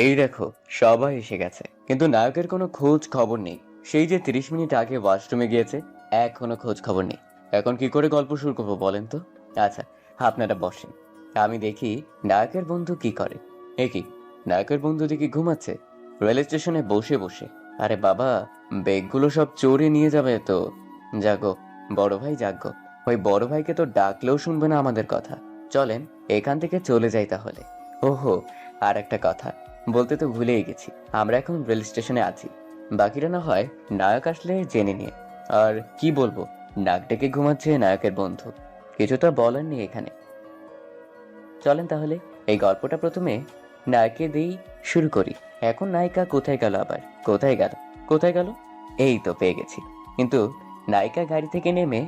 এই দেখো, সবাই এসে গেছে, কিন্তু নায়কের কোনো খোঁজ খবর নেই। সেই যে 30 মিনিট আগে ওয়াশরুমে গিয়েছে, এখনো খোঁজ খবর নেই। এখন কি করে গল্প শুরু করবো বলেন তো? আচ্ছা, আপনারা বসেন, আমি দেখি নায়কের বন্ধু কি করে। এ কি, নায়কের বন্ধু দেখি ঘুমাচ্ছে রেল স্টেশনে বসে বসে। আরে বাবা, ব্যাগগুলো সব চোরে নিয়ে যাবে তো। জাগো, বড় ভাই জাগো। ওই বড় ভাইকে তো ডাকলেও শুনবে না আমাদের কথা। চলেন এখান থেকে চলে যাই তাহলে। ওহো, আর একটা কথা বলতে তো ভুলেই গেছি, আমরা এখন রেল স্টেশনে আছি। বাকিরা না হয় নায়ক আসলে জেনে নিয়ে। আর কি বলবো, নাক ডেকে ঘুমাচ্ছে নায়কের বন্ধু, কিছু তো বলার নেই এখানে। চলেন তাহলে এই গল্পটা প্রথমে নায়কে দিয়েই শুরু করি। এখন নায়িকা কোথায় গেল, আবার কোথায় গেল, কোথায় গেল? এই তো পেয়ে গেছি। কিন্তু নায়িকা গাড়ি থেকে নেমে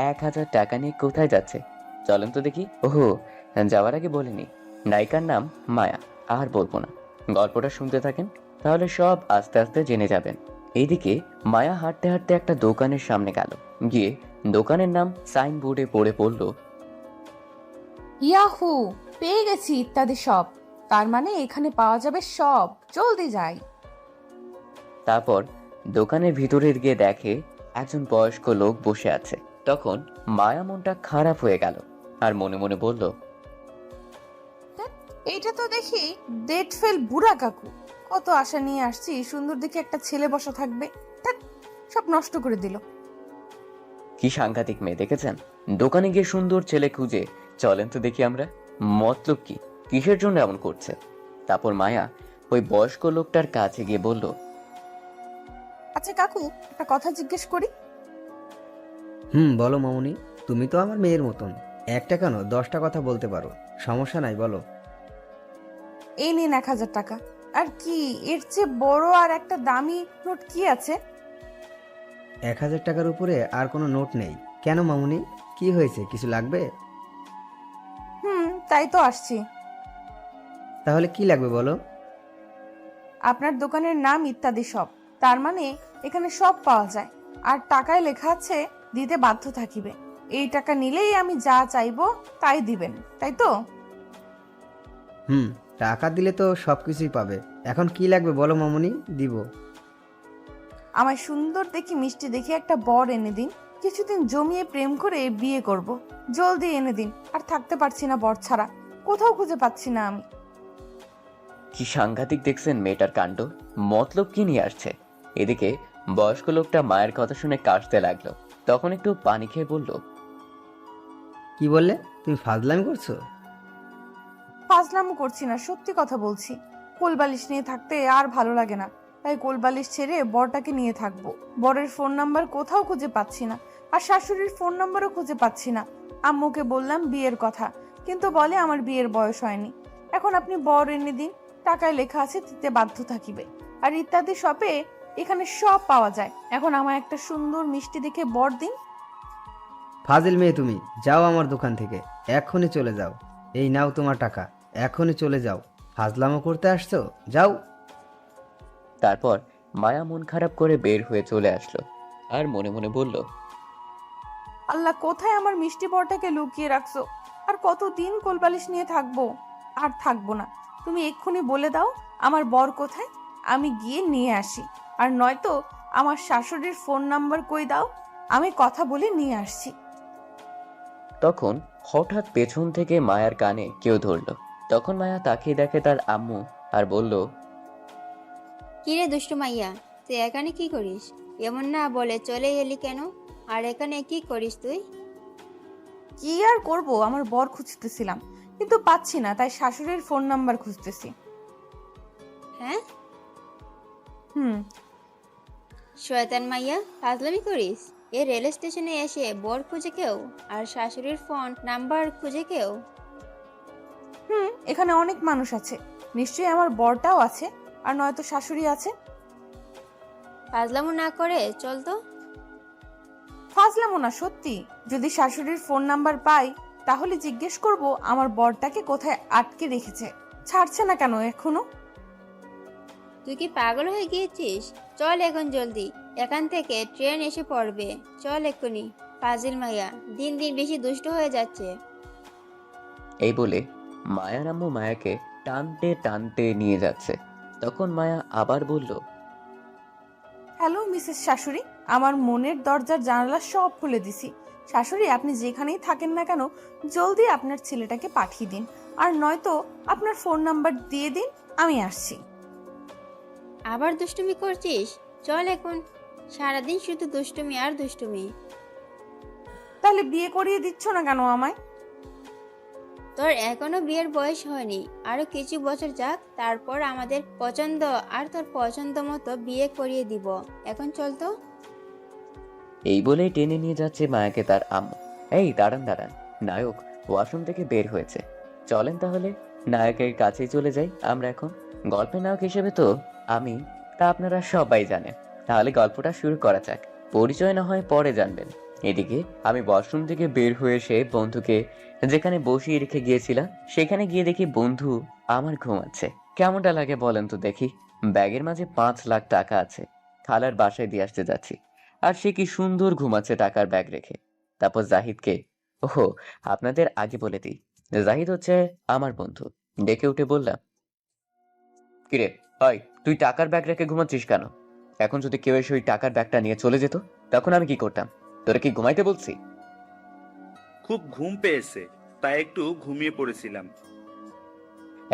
1,000 টাকা নিয়ে কোথায় যাচ্ছে? চলেন তো দেখি। ওহো, যাওয়ার আগে বলিনি, নায়িকার নাম মায়া। আর বলবো না, গল্পটা শুনতে থাকেন, তাহলে সব আস্তে আস্তে জেনে যাবেন। এইদিকে মায়া হাঁটতে হাঁটতে একটা দোকানের সামনে গেল, গিয়ে দোকানের নাম সাইনবোর্ডে পড়ে পড়ল। ইয়াহু, পেয়ে গেছি ইত্যাদি সব। তার মানে এখানে পাওয়া যাবে সব। জলদি যাই। তারপর দোকানের ভিতরে গিয়ে দেখে একজন বয়স্ক লোক বসে আছে। তখন মায়া মনটা খারাপ হয়ে গেল, আর মনে মনে বলল, ধ্যাৎ, এইটা তো দেখি ডেট ফেল বুড়া কাকু। কত আশা নিয়ে আসছি সুন্দর দেখে একটা ছেলে বসা থাকবে, ধ্যাৎ, সব নষ্ট করে দিল। কি সাংঘাতিক মেয়ে দেখেছেন? দোকানে গিয়ে সুন্দর ছেলে খুঁজে, চলেন তো দেখি আমরা, মতলব কি, কিসের জন্য এমন করছে। তারপর মায়া ওই বয়স্ক লোকটার কাছে গিয়ে বলল, আচ্ছা কাকু, একটা কথা জিজ্ঞেস করি। বলো মামুনি। তুমি তো আমার মেয়ের মতন, একটা কেন 10টা কথা বলতে পারো, সমস্যা নাই, বলো। এই নিন 1,000 টাকা। আর কি এর চেয়ে বড় আর একটা দামি নোট কি আছে? 1000 টাকার উপরে আর কোনো নোট নেই। কেন মামুনি, কি হয়েছে, কিছু লাগবে? তাই তো আসছি। তাহলে কি লাগবে বলো। আপনার দোকানের নাম ইত্যাদি সব, তার মানে এখানে সব পাওয়া যায়। আর টাকায় লেখা আছে দিতে বাধ্য থাকিবে। এই টাকা নিলেই আমি যা চাইবো তাই দিবেন, তাই তো? হুম টাকা দিলে তো সব কিছুই পাবে। এখন কি লাগবে বলো মামুনি, দিব। আমায় সুন্দর দেখি মিষ্টি দেখে একটা বর এনে দিন। কিছুদিন জমিয়ে প্রেম করে বিয়ে করব। জলদি এনে দিন, আর থাকতে পারছি না বর ছাড়া। কোথাও খুঁজে পাচ্ছি না আমি। কি সাংঘাতিক দেখছেন মেয়েটার কাণ্ড, মতলব কি নিয়ে আসছে। এদিকে বয়স্ক লোকটা মায়ের কথা শুনে কাশতে লাগলো। তখন একটু পানি খেয়ে বলল, কি বললে, তুমি ফাজলামি করছো? ফাজলামো করছি না, সত্যি কথা বলছি। কোলবালিশ নিয়ে থাকতে আর ভালো লাগে না, তাই কোলবালিশ ছেড়ে বরটাকে নিয়ে থাকবো। বরের ফোন নাম্বার কোথাও খুঁজে পাচ্ছি না, আর শাশুড়ির ফোন নাম্বারও খুঁজে পাচ্ছি না। আম্মুকে বললাম বিয়ের কথা, কিন্তু বলে আমার বিয়ের বয়স হয়নি। এখন আপনি বর এনে দিন, টাকায় লেখা আছে দিতে বাধ্য থাকিবে। আর ইত্যাদি শপে এখানে সব পাওয়া যায়। এখন আমায় একটা সুন্দর মিষ্টি দেখে বর দিন। ফাজিল মেয়ে তুমি, যাও আমার দোকান থেকে, এক্ষুনি চলে যাও। এই নাও তোমার টাকা, এখনই চলে যাও। ফাজলামো করতে আসছো, যাও। তারপর মায়া মন খারাপ করে বের হয়ে চলে আসলো, আর মনে মনে বলল, আল্লাহ, কোথায় আমার মিষ্টি বরটাকে লুকিয়ে রাখছো? আর কতদিন কোলবালিশ নিয়ে থাকবো? আর থাকবো না। তুমি এক্ষুনি বলে দাও আমার বর কোথায়, আমি গিয়ে নিয়ে আসি। আর নয়তো আমার শাশুড়ির ফোন নাম্বার কই দাও, আমি কথা বলে নিয়ে আসছি। তখন হঠাৎ পেছন থেকে মায়ার কানে কেউ ধরলো। তখন মায়া তাকিয়ে দেখে তার আম্মু, আর বলল, কিরে দুষ্টু মাইয়া, তুই এখানে কি করিস? এমন না বলে চলে এলি কেন? আর এখানে কি করিস তুই? কি আর করব, আমার বর খুঁজতেছিলাম, কিন্তু পাচ্ছি না, তাই শাশুড়ির ফোন নাম্বার খুঁজতেছি। হ্যাঁ, হুম। শয়তান মাইয়া, ফাজলামি করিস? এ রেল স্টেশনে এসে বর খুঁজে কেউ, আর শাশুড়ির ফোন নাম্বার খুঁজে কেউ? এখানে অনেক মানুষ আছে, নিশ্চয়ই আমার বরটাও আছে, আর নয়তো শাশুড়ি আছে। ফাজলামো না করে চল তো। ফাজলামো না, সত্যি। যদি শাশুড়ির ফোন নাম্বার পাই, তাহলে জিজ্ঞেস করব আমার বরটাকে কোথায় আটকে রেখেছে। ছাড়ছে না কেন এখনো? তুই কি পাগল হয়ে গিয়েছিস? চল এখন জলদি, এখান থেকে ট্রেন এসে পড়বে। চল এক্ষুনি। ফাজিল মাইয়া দিন দিন বেশি দুষ্ট হয়ে যাচ্ছে। এই বলে মায়ার আম্মু মায়াকে টানতে টানতে নিয়ে যাচ্ছে। তখন মায়া আবার বলল, হ্যালো মিসেস শাশুড়ি, আমার মনের দরজার জানালা সব খুলে দিছি। শাশুড়ি, আপনি যেখানেই থাকেন না কেন, জলদি আপনার ছেলেটাকে পাঠিয়ে দিন, আর নয়তো আপনার ফোন নাম্বার দিয়ে দিন, আমি আসছি। আবার দুষ্টুমি করছিস? চল এখন। সারাদিন শুধু দুষ্টুমি আর দুষ্টুমি। তাহলে বিয়ে করিয়ে দিচ্ছ না কেন আমায়? তোর এখনো বিয়ের বয়স হয়নি, আরো কিছু বছর যাক, তারপর আমাদের পছন্দ আর তোর পছন্দ মতো বিয়ে করিয়ে দিব। এখন চল তো। এই বলেই টেনে নিয়ে যাচ্ছে মায়াকে তার আম্মু। এই দাঁড়ান দাঁড়ান, নায়ক ওয়াশরুম থেকে বের হয়েছে, চলেন তাহলে নায়কের কাছেই চলে যাই আমরা এখন। গল্পের নায়ক হিসেবে তো আমি, তা আপনারা সবাই জানেন। তাহলে গল্পটা শুরু করা যাক, পরিচয় না হয় পরে জানবেন। এদিকে আমি ওয়াশরুম থেকে বের হয়ে এসে বন্ধুকে যেখানে বসিয়ে রেখে গিয়েছিলাম সেখানে গিয়ে দেখি বন্ধু আমার ঘুমাচ্ছে। কেমনটা লাগে বলেন তো দেখি। ব্যাগের মাঝে 5 লাখ টাকা আছে, খালার বাসায় দিয়ে আসতে যাচ্ছি, আর সে কি সুন্দর ঘুমাচ্ছে টাকার ব্যাগ রেখে। তারপর জাহিদকে, ওহো আপনাদের আগে বলে দিই, জাহিদ হচ্ছে আমার বন্ধু। ডেকে উঠে বললাম, কিরে হয় তুই টাকার ব্যাগ রেখে ঘুমাচ্ছিস কেন? এখন যদি কেউ এসে ওই টাকার ব্যাগটা নিয়ে চলে যেত, তখন আমি কি করতাম? তোরা কি ঘুমাইতে বলছি? খুব ঘুম পেয়েছে, তাই একটু ঘুমিয়ে পড়েছিলাম।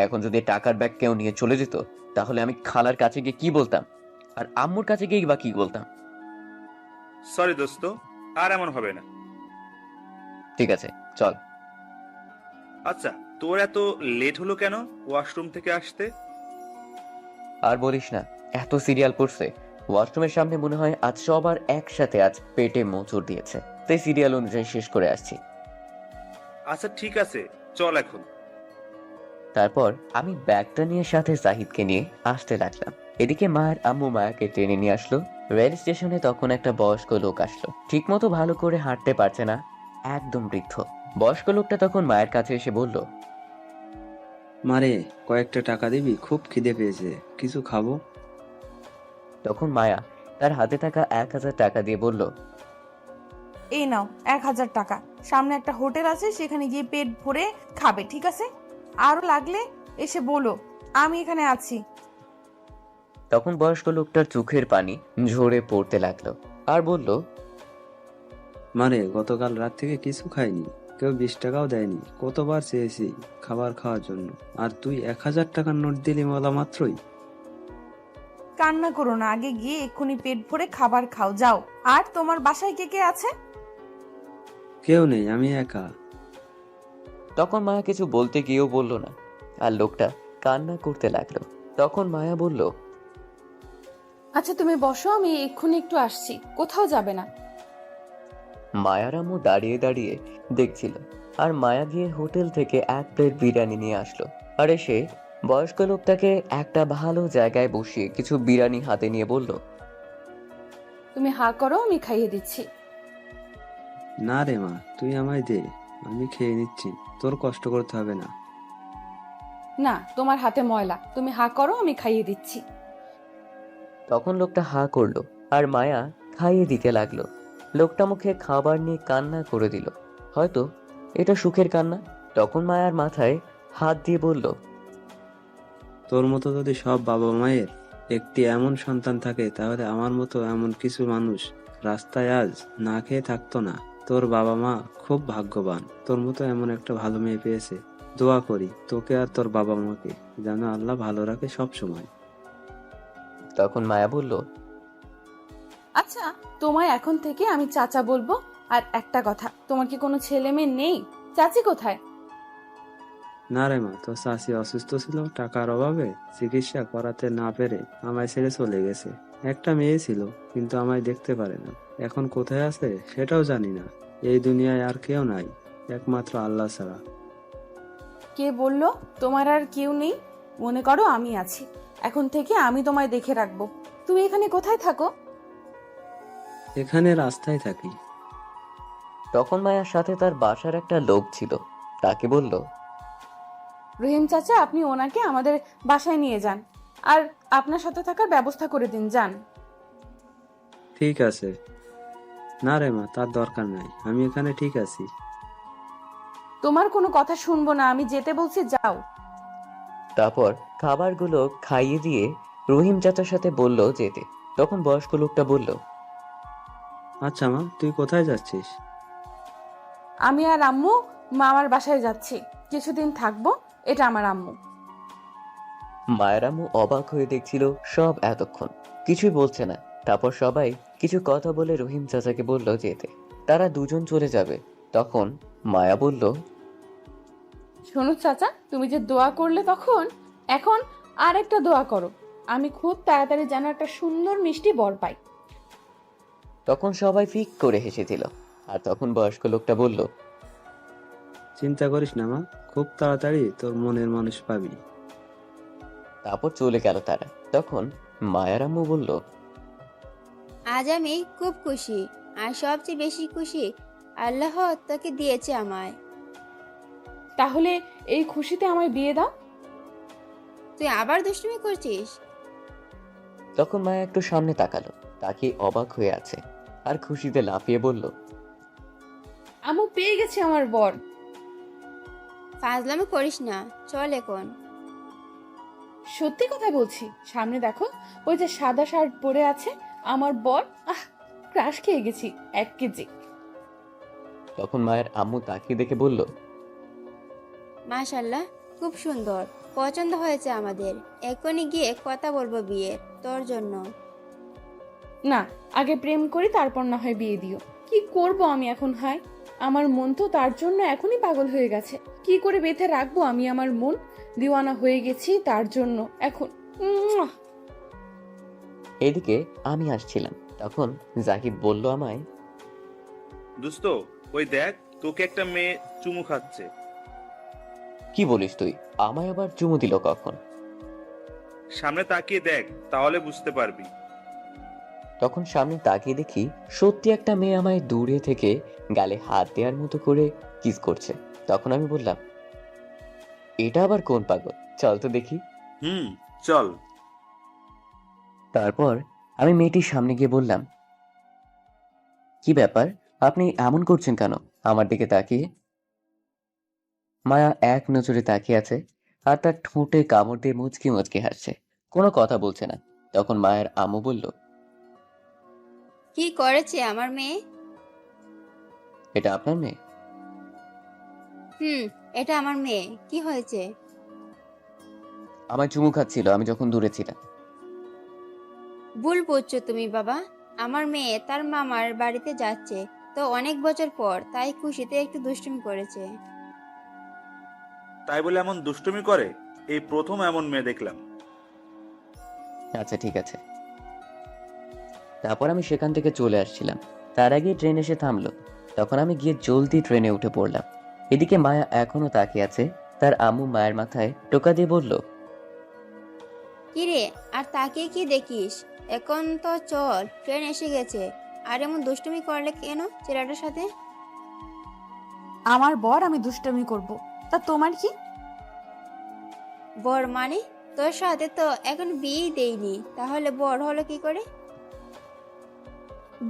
এখন যদি টাকার ব্যাগ কেউ নিয়ে চলে যেত, তাহলে আমি খালার কাছে গিয়ে কি বলতাম, আর আম্মুর কাছে গিয়ে বা কি বলতাম? সরি দোস্ত, আর এমন হবে না। ঠিক আছে চল। আচ্ছা, তোর এত লেট হলো কেন ওয়াশরুম থেকে আসতে? আর বলিস না, এত সিরিয়াল পড়ছে ওয়াশরুমের সামনে, মনে হয় আজ সবার একসাথে আজ পেটে মোচড় দিয়েছে, তাই সিরিয়াল অনুযায়ী শেষ করে আসছি। আচ্ছা ঠিক আছে, চল এখন। তারপর আমি ব্যাগটা নিয়ে সাথে জাহিদকে নিয়ে আসতে লাগলাম। এদিকে মায়ের আম্মু মায়াকে টেনে নিয়ে আসলো। রেল স্টেশনে তখন একটা বয়স্ক লোক আসলো, ঠিক মতো ভালো করে হাঁটতে পারছে না, একদম বৃদ্ধ। বয়স্ক লোকটা তখন মায়ের কাছে এসে বলল, মারে, কয়েকটা টাকা দিবি? খুব খিদে পেয়েছে, কিছু খাবো। তখন মায়া তার হাতে থাকা 1,000 টাকা দিয়ে বলল, এই নাও 1000 টাকা, সামনে একটা হোটেল আছে, সেখানে গিয়ে পেট ভরে খাবে, ঠিক আছে? আরো লাগলে এসে বলো, আমি এখানে আছি। তখন বয়স্ক লোকটার চোখের পানি ঝরে পড়তে লাগলো আর বলল, মারে, গতকাল রাত থেকে কিছু খাইনি, কেউ 20 টাকাও দেয়নি। কতবার চেয়েছি খাবার খাওয়ার জন্য, আর তুই 1000 টাকার নোট দিলি বলা মাত্রই। কান্না করো না, আগে গিয়ে এক্ষুনি পেট ভরে খাবার খাও, যাও। আর তোমার বাসায় কে কে আছে? কেউ নেই, আমি একা। তখন মায়া কিছু বলতে গিয়েও বলল না, আর লোকটা কান্না করতে লাগলো। তখন মায়া বলল, আচ্ছা তুমি বসো, আমি এক্ষুনি একটু আসছি, কোথাও যাবে না। মায়ার আম্মু দাঁড়িয়ে দাঁড়িয়ে দেখছিল, আর মায়া গিয়ে হোটেল থেকে 1 প্লেট বিরিয়ানি নিয়ে আসলো, আর এসে বয়স্ক লোকটাকে একটা ভালো জায়গায় বসিয়ে কিছু বিরিয়ানি হাতে নিয়ে বলল, তুমি হা করো, আমি খাইয়ে দিচ্ছি। না রে মা, তুই আমায় দে, আমি খেয়ে নিচ্ছি, তোর কষ্ট করতে হবে না। না, তোমার হাতে ময়লা, তুমি হা করো, আমি খাইয়ে দিচ্ছি। তখন লোকটা হা করলো, আর মায়া খাইয়ে দিতে লাগলো। লোকটা মুখে খাবার নিয়ে কান্না করে দিল, হয়তো এটা সুখের কান্না। তখন মায়ার মাথায় হাত দিয়ে বলল, তোর মতো যদি সব বাবা মায়ের একটি এমন সন্তান থাকে, তাহলে আমার মতো এমন কিছু মানুষ রাস্তায় আজ না খেয়ে থাকতো না। তোর বাবা মা খুব ভাগ্যবান, তোর মতো এমন একটা ভালো মেয়ে পেয়েছে। দোয়া করি তোকে আর তোর বাবা মাকে যেন আল্লাহ ভালো রাখে সব সময়। তখন মায়া বলল, আচ্ছা, তোমায় এখন থেকে আমি চাচা বলবো। আর একটা কথা, তোমার কি কোনো ছেলে মেয়ে নেই? চাচি কোথায়? না রে মা, তোর চাষি অসুস্থ ছিল, টাকার অভাবে চিকিৎসা করাতে না পেরে আমায় ছেড়ে চলে গেছে। একটা মেয়ে ছিল, কিন্তু আমায় দেখতে পারে না। এখন কোথায় আছে সেটাও জানি না। এই দুনিয়ায় আর কেউ নাই, একমাত্র আল্লাহ ছাড়া। কে বললো তোমার আর কেউ নেই? মনে করো আমি আছি, এখন থেকে আমি তোমায় দেখে রাখবো। তুমি এখানে কোথায় থাকো? এখানে রাস্তায় থাকি। তখন মায়ার সাথে তার বাসার একটা লোক ছিল, তাকে বলল, রহিম চাচা, আপনি ওনাকে আমাদের বাসায় নিয়ে যান, আর আপনার সাথে থাকার ব্যবস্থা করে দিন, যান। ঠিক আছে। না রে মা, তার দরকার নাই, আমি এখানে ঠিক আছি। তোমার কোনো কথা শুনবো না, আমি যেতে বলছি, যাও। তারপর খাবারগুলো খাইয়ে দিয়ে রহিম চাচার সাথে বলল যেতে। তখন বয়স্ক লোকটা বলল, আচ্ছা মা, তুই কোথায় যাচ্ছিস? আমি আর আম্মু মামার বাসায় যাচ্ছি, কিছুদিন থাকবো। এটা আমার আম্মু। মায়ের আম্মু অবাক হয়ে দেখছিল সব এতক্ষণ কিছুই বলছে না। তারপর সবাই কিছু কথা বলে রহিম চাচাকে বলল যেতে, তারা দুজন চলে যাবে। তখন মায়া বলল, শোনো চাচা, তুমি যে দোয়া করলে তখন, এখন আর একটা দোয়া করো, আমি খুব তাড়াতাড়ি যেন একটা সুন্দর মিষ্টি বর পাই। তখন সবাই ফিক করে হেসেছিল। আর তখন বয়স্ক লোকটা বলল, চিন্তা করিস না মা, খুব তাড়াতাড়ি তোর মনের মানুষ পাবি। তারপর চলে গেল তারা। তখন মায়ার আম্মু বলল, আজ আমি খুব খুশি, আর সবচেয়ে বেশি খুশি আল্লাহ তোকে দিয়েছে আমায়। তাহলে এই খুশিতে আমায় বিয়ে দাও। তুই আবার দুষ্টুমি করছিস? তখন মায়া একটু সামনে তাকালো, তাকিয়ে অবাক হয়ে আছে আর খুশিতে লাফিয়ে বলল, আম্মু, পেয়ে গেছে আমার বর। ফাজলামি করিস না, চল এখন। সত্যি কথা বলছি, সামনে দেখো, ওই যে সাদা শার্ট পরে আছে আমার বর। ক্রাশ খেয়ে গেছি 1 কেজি। তখন মায়ের আম্মু তাকিয়ে দেখে বলল, মাশাল্লাহ, খুব সুন্দর, পছন্দ হয়েছে আমাদের। এখনই গিয়ে কথা বলবো বিয়ের তোর জন্য। না, আগে প্রেম করি, তারপর না হয় বিয়ে দিও। কি করব আমি এখন? হায়, আমার মন তো তার জন্য এখনই পাগল হয়ে গেছে। কি করে বেঁধে রাখবো আমি আমার মন? দিওয়ানা হয়ে গেছি তার জন্য এখন। উম্মুয়া। এদিকে আমি আসছিলাম। তখন জাহিদ বলল আমায়, দোস্ত, ওই দেখ, তোকে একটা মেয়ে চুমু খাচ্ছে। কি বলিস তুই? আমায় আবার চুমু দিল কখন? সামনে তাকিয়ে দেখ, তাহলে বুঝতে পারবি। তখন সামনে তাকিয়ে দেখি সত্যি একটা মেয়ে আমায় দূরে থেকে গালে হাত দেওয়ার মতো করে কিস করছে। তখন আমি বললাম, এটা আবার কোন পাগল, চল তো দেখি। চল। তারপর আমি মেয়েটির সামনে গিয়ে বললাম, কি ব্যাপার, আপনি এমন করছেন কেন আমার দিকে তাকিয়ে? মায়া এক নজরে তাকিয়ে আছে আর তার ঠোঁটে কামড় দিয়ে মুচকি মুচকি হাসছে, কোনো কথা বলছে না। তখন মায়ের আম্মু বলল, কি করেছে আমার মেয়ে? এটা আপনার মেয়ে? এটা আমার মেয়ে। কি হয়েছে? আমায় চুমু খাচ্ছিল আমি যখন দূরে ছিলাম। ভুল বুঝছো তুমি বাবা। আমার মেয়ে তার মামার বাড়িতে যাচ্ছে তো অনেক বছর পর, তাই খুশিতে একটু দুষ্টুমি করেছে। তাই বলে এমন দুষ্টুমি করে? এই প্রথম এমন মেয়ে দেখলাম। আচ্ছা ঠিক আছে। তারপর আমি সেখান থেকে চলে আসছিলাম, তার আগে ট্রেন এসে থামলো। তখন আমি গিয়ে জলদি ট্রেনে উঠে পড়লাম। এদিকে মায়া এখনো তাকিয়ে আছে। তার আম্মু মায়ের মাথায় টোকা দিয়ে বলল, কিরে, আর তাকিয়ে কি দেখিস? এখন তো চল, ট্রেন এসে গেছে। আর এমন দুষ্টুমি করলে কেন ছেলেটার সাথে? আমার বর, আমি দুষ্টুমি করব, তা তোমার কি? বর মানে? তোর সাথে তো এখন বিয়েই দেইনি, তাহলে বর হলো কি করে?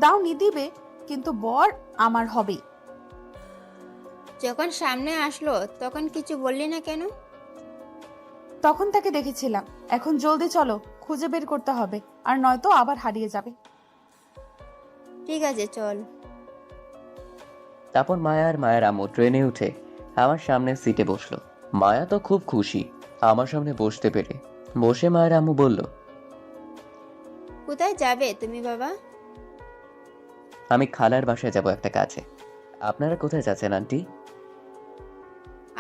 দাওনি দিবে, কিন্তু বর আমার হবেই। যখন সামনে আসলো তখন কিছু বললি না কেন? তখন তাকে দেখেছিলাম, এখন জলদি চলো, খুঁজে বের করতে হবে, আর নয়তো আবার হারিয়ে যাবে। ঠিক আছে, চল। তারপর মায়া আর মায়ের আম্মু ট্রেনে উঠে আমার সামনের সিটে বসলো। মায়া তো খুব খুশি আমার সামনে বসতে পেরে। বসে মায়ের আম্মু বলল, কোথায় যাবে তুমি বাবা? আমি খালার বাসায় যাব একটা কাজে। আপনারা কোথায় যাচ্ছেন আন্টি?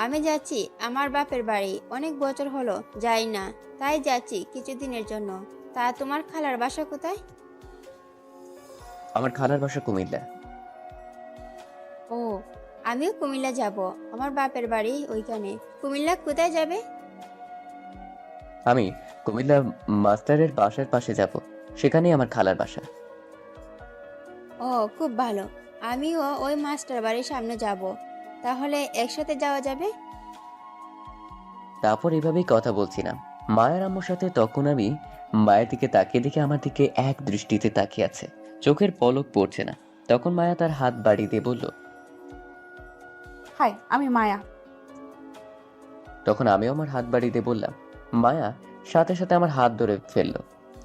আমি যাচ্ছি আমার বাপের বাড়ি, অনেক বছর হলো যাই না, তাই যাচ্ছি কিছুদিনের জন্য। তা তোমার খালার বাসা কোথায়? আমার খালার বাসা কুমিল্লা। ও, আমিও কুমিল্লা যাব, আমার বাপের বাড়ি ওইখানে। কুমিল্লা কোথায় যাবে? আমি কুমিল্লা মাস্টারের বাসার পাশে যাব, সেখানেই আমার খালার বাসা। ও, খুব ভালো। আমিও ওই মাস্টার বাড়ির সামনে যাব, তাহলে একসাথে যাওয়া যাবে। তারপর এভাবেই কথা বলছিলাম মায়ের আম্মুর সাথে। তখন আমি মায়ের দিকে তাকিয়ে দেখে আমার দিকে এক দৃষ্টিতে তাকিয়ে আছে, চোখের পলক পড়ছে না। তখন মায়া তার হাত বাড়িয়ে দিয়ে বলল, হাই, আমি মায়া। তখন আমিও আমার হাত বাড়িয়ে দিয়ে বললাম, মায়া সাথে সাথে আমার হাত ধরে ফেললো।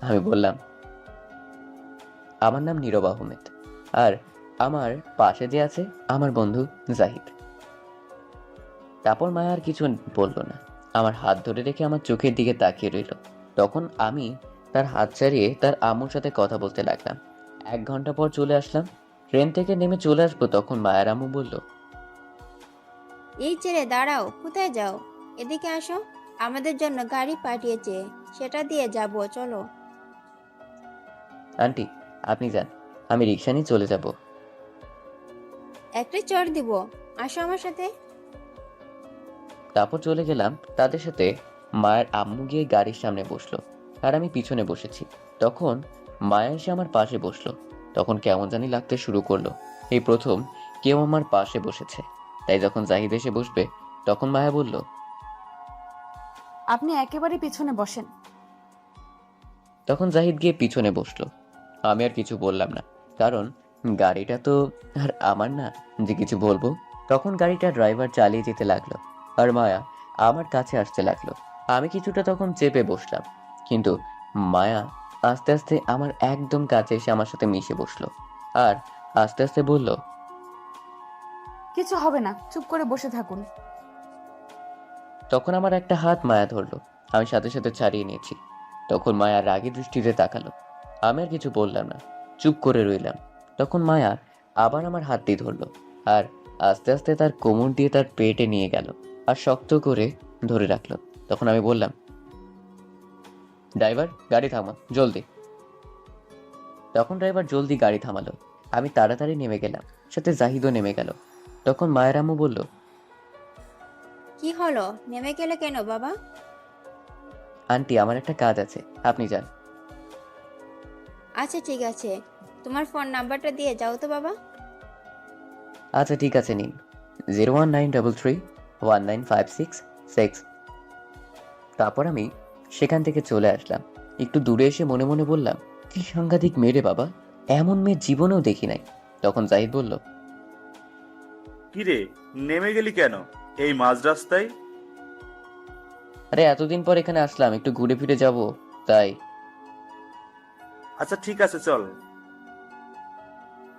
আমি বললাম, আমার নাম নীরব আহমেদ, আর আমার পাশে যে আছে আমার বন্ধু জাহিদ। তারপর মায়া আর কিছু বলল না, আমার হাত ধরে রেখে আমার চোখের দিকে তাকিয়ে রইল। তখন আমি তার হাত ছাড়িয়ে তার আম্মুর সাথে কথা বলতে লাগলাম। 1 ঘন্টা পর চলে আসলাম। ট্রেন থেকে নেমে চলে আসবো, তখন মায়ের আম্মু বলল, এই ছেলে দাঁড়াও, কোথায় যাও? এদিকে আসো, আমাদের জন্য গাড়ি পাঠিয়েছে, সেটা দিয়ে যাব, চলো। আন্টি আপনি যান, আমি রিক্সা নিয়ে চলে যাব। একটা চড় দিব, আসো আমার সাথে। তারপর চলে গেলাম তাদের সাথে। মায়ের আম্মু গিয়ে গাড়ির সামনে বসলো, আর আমি পিছনে বসেছি। তখন মায়া এসে আমার পাশে বসলো। তখন কেমন জানি লাগতে শুরু করলো, এই প্রথম কেউ আমার পাশে বসেছে। তাই যখন জাহিদ এসে বসবে, তখন মায়া বলল, আপনি একেবারে পিছনে বসেন। তখন জাহিদ গিয়ে পিছনে বসলো। আমি আর কিছু বললাম না, কারণ গাড়িটা তো আর আমার না যে কিছু বলবো। তখন গাড়িটা ড্রাইভার চালিয়ে যেতে লাগলো, আর মায়া আমার কাছে আসতে লাগলো। আমি কিছুটা তখন চেপে বসলাম, কিন্তু মায়া আস্তে আস্তে আমার একদম কাছে এসে আমার সাথে মিশে বসলো, আর আস্তে আস্তে বলল, কিছু হবে না, চুপ করে বসে থাকুন। তখন আমার একটা হাত মায়া ধরলো, আমি সাথে সাথে ছাড়িয়ে নিয়েছি। তখন মায়া রাগী দৃষ্টিতে তাকালো। আমি আর কিছু বললাম না, চুপ করে রইলাম। তখন মায়া আবার আমার হাতটি ধরলো, আর আস্তে আস্তে তার কোমর দিয়ে তার পেটে নিয়ে গেল, আর শক্ত করে ধরে রাখলো। তখন আমি বললাম, ড্রাইভার গাড়ি থামা জলদি। তখন ড্রাইভার জলদি গাড়ি থামালো। আমি তাড়াতাড়ি নেমে গেলাম, সাথে জাহিদও নেমে গেল। তখন মায়ের আম্মু বলল, কি হলো, নেমে গেলে কেন বাবা? আন্টি আমার একটা কাজ আছে, আপনি যান। আচ্ছা ঠিক আছে, তোমার ফোন নাম্বারটা দিয়ে যাও তো বাবা। আচ্ছা ঠিক আছে, নিন 019331956 তারপর আমি সেখান থেকে চলে আসলাম। একটু দূরে এসে মনে মনে বললাম, কি সাংঘাতিক মেয়ে রে বাবা, এমন মেয়ে জীবনেও দেখি নাই। তখন জাহিদ বলল, কিরে, নেমে গেলি কেন এই মাঝ রাস্তায়? আরে এতদিন পর এখানে আসলাম, একটু ঘুরে ফিরে যাব তাই। আচ্ছা ঠিক আছে, চল।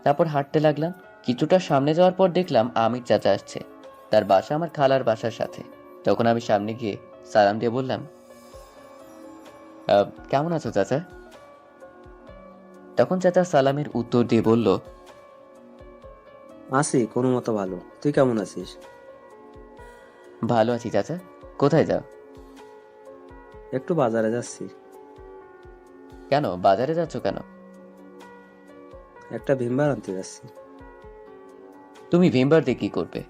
তারপর হাঁটতে লাগলাম। কিছুটা সামনে যাওয়ার পর দেখলাম আমির চাচা আসছে, তার বাসা আমার খালার বাসার সাথে। তখন আমি সামনে গিয়ে সালাম দিয়ে বললাম, কেমন আছো চাচা? তখন চাচা সালামের উত্তর দিয়ে বলল, আছি কোনো মতো ভালো, তুই কেমন আছিস? ভালো আছি চাচা। কোথায় যাও? একটু বাজারে যাচ্ছি। কেন বাজারে যাচ্ছ কেন? একটা ভিমবার আনতে যাচ্ছি। তুমি ভিমবার দিয়ে কি করবে?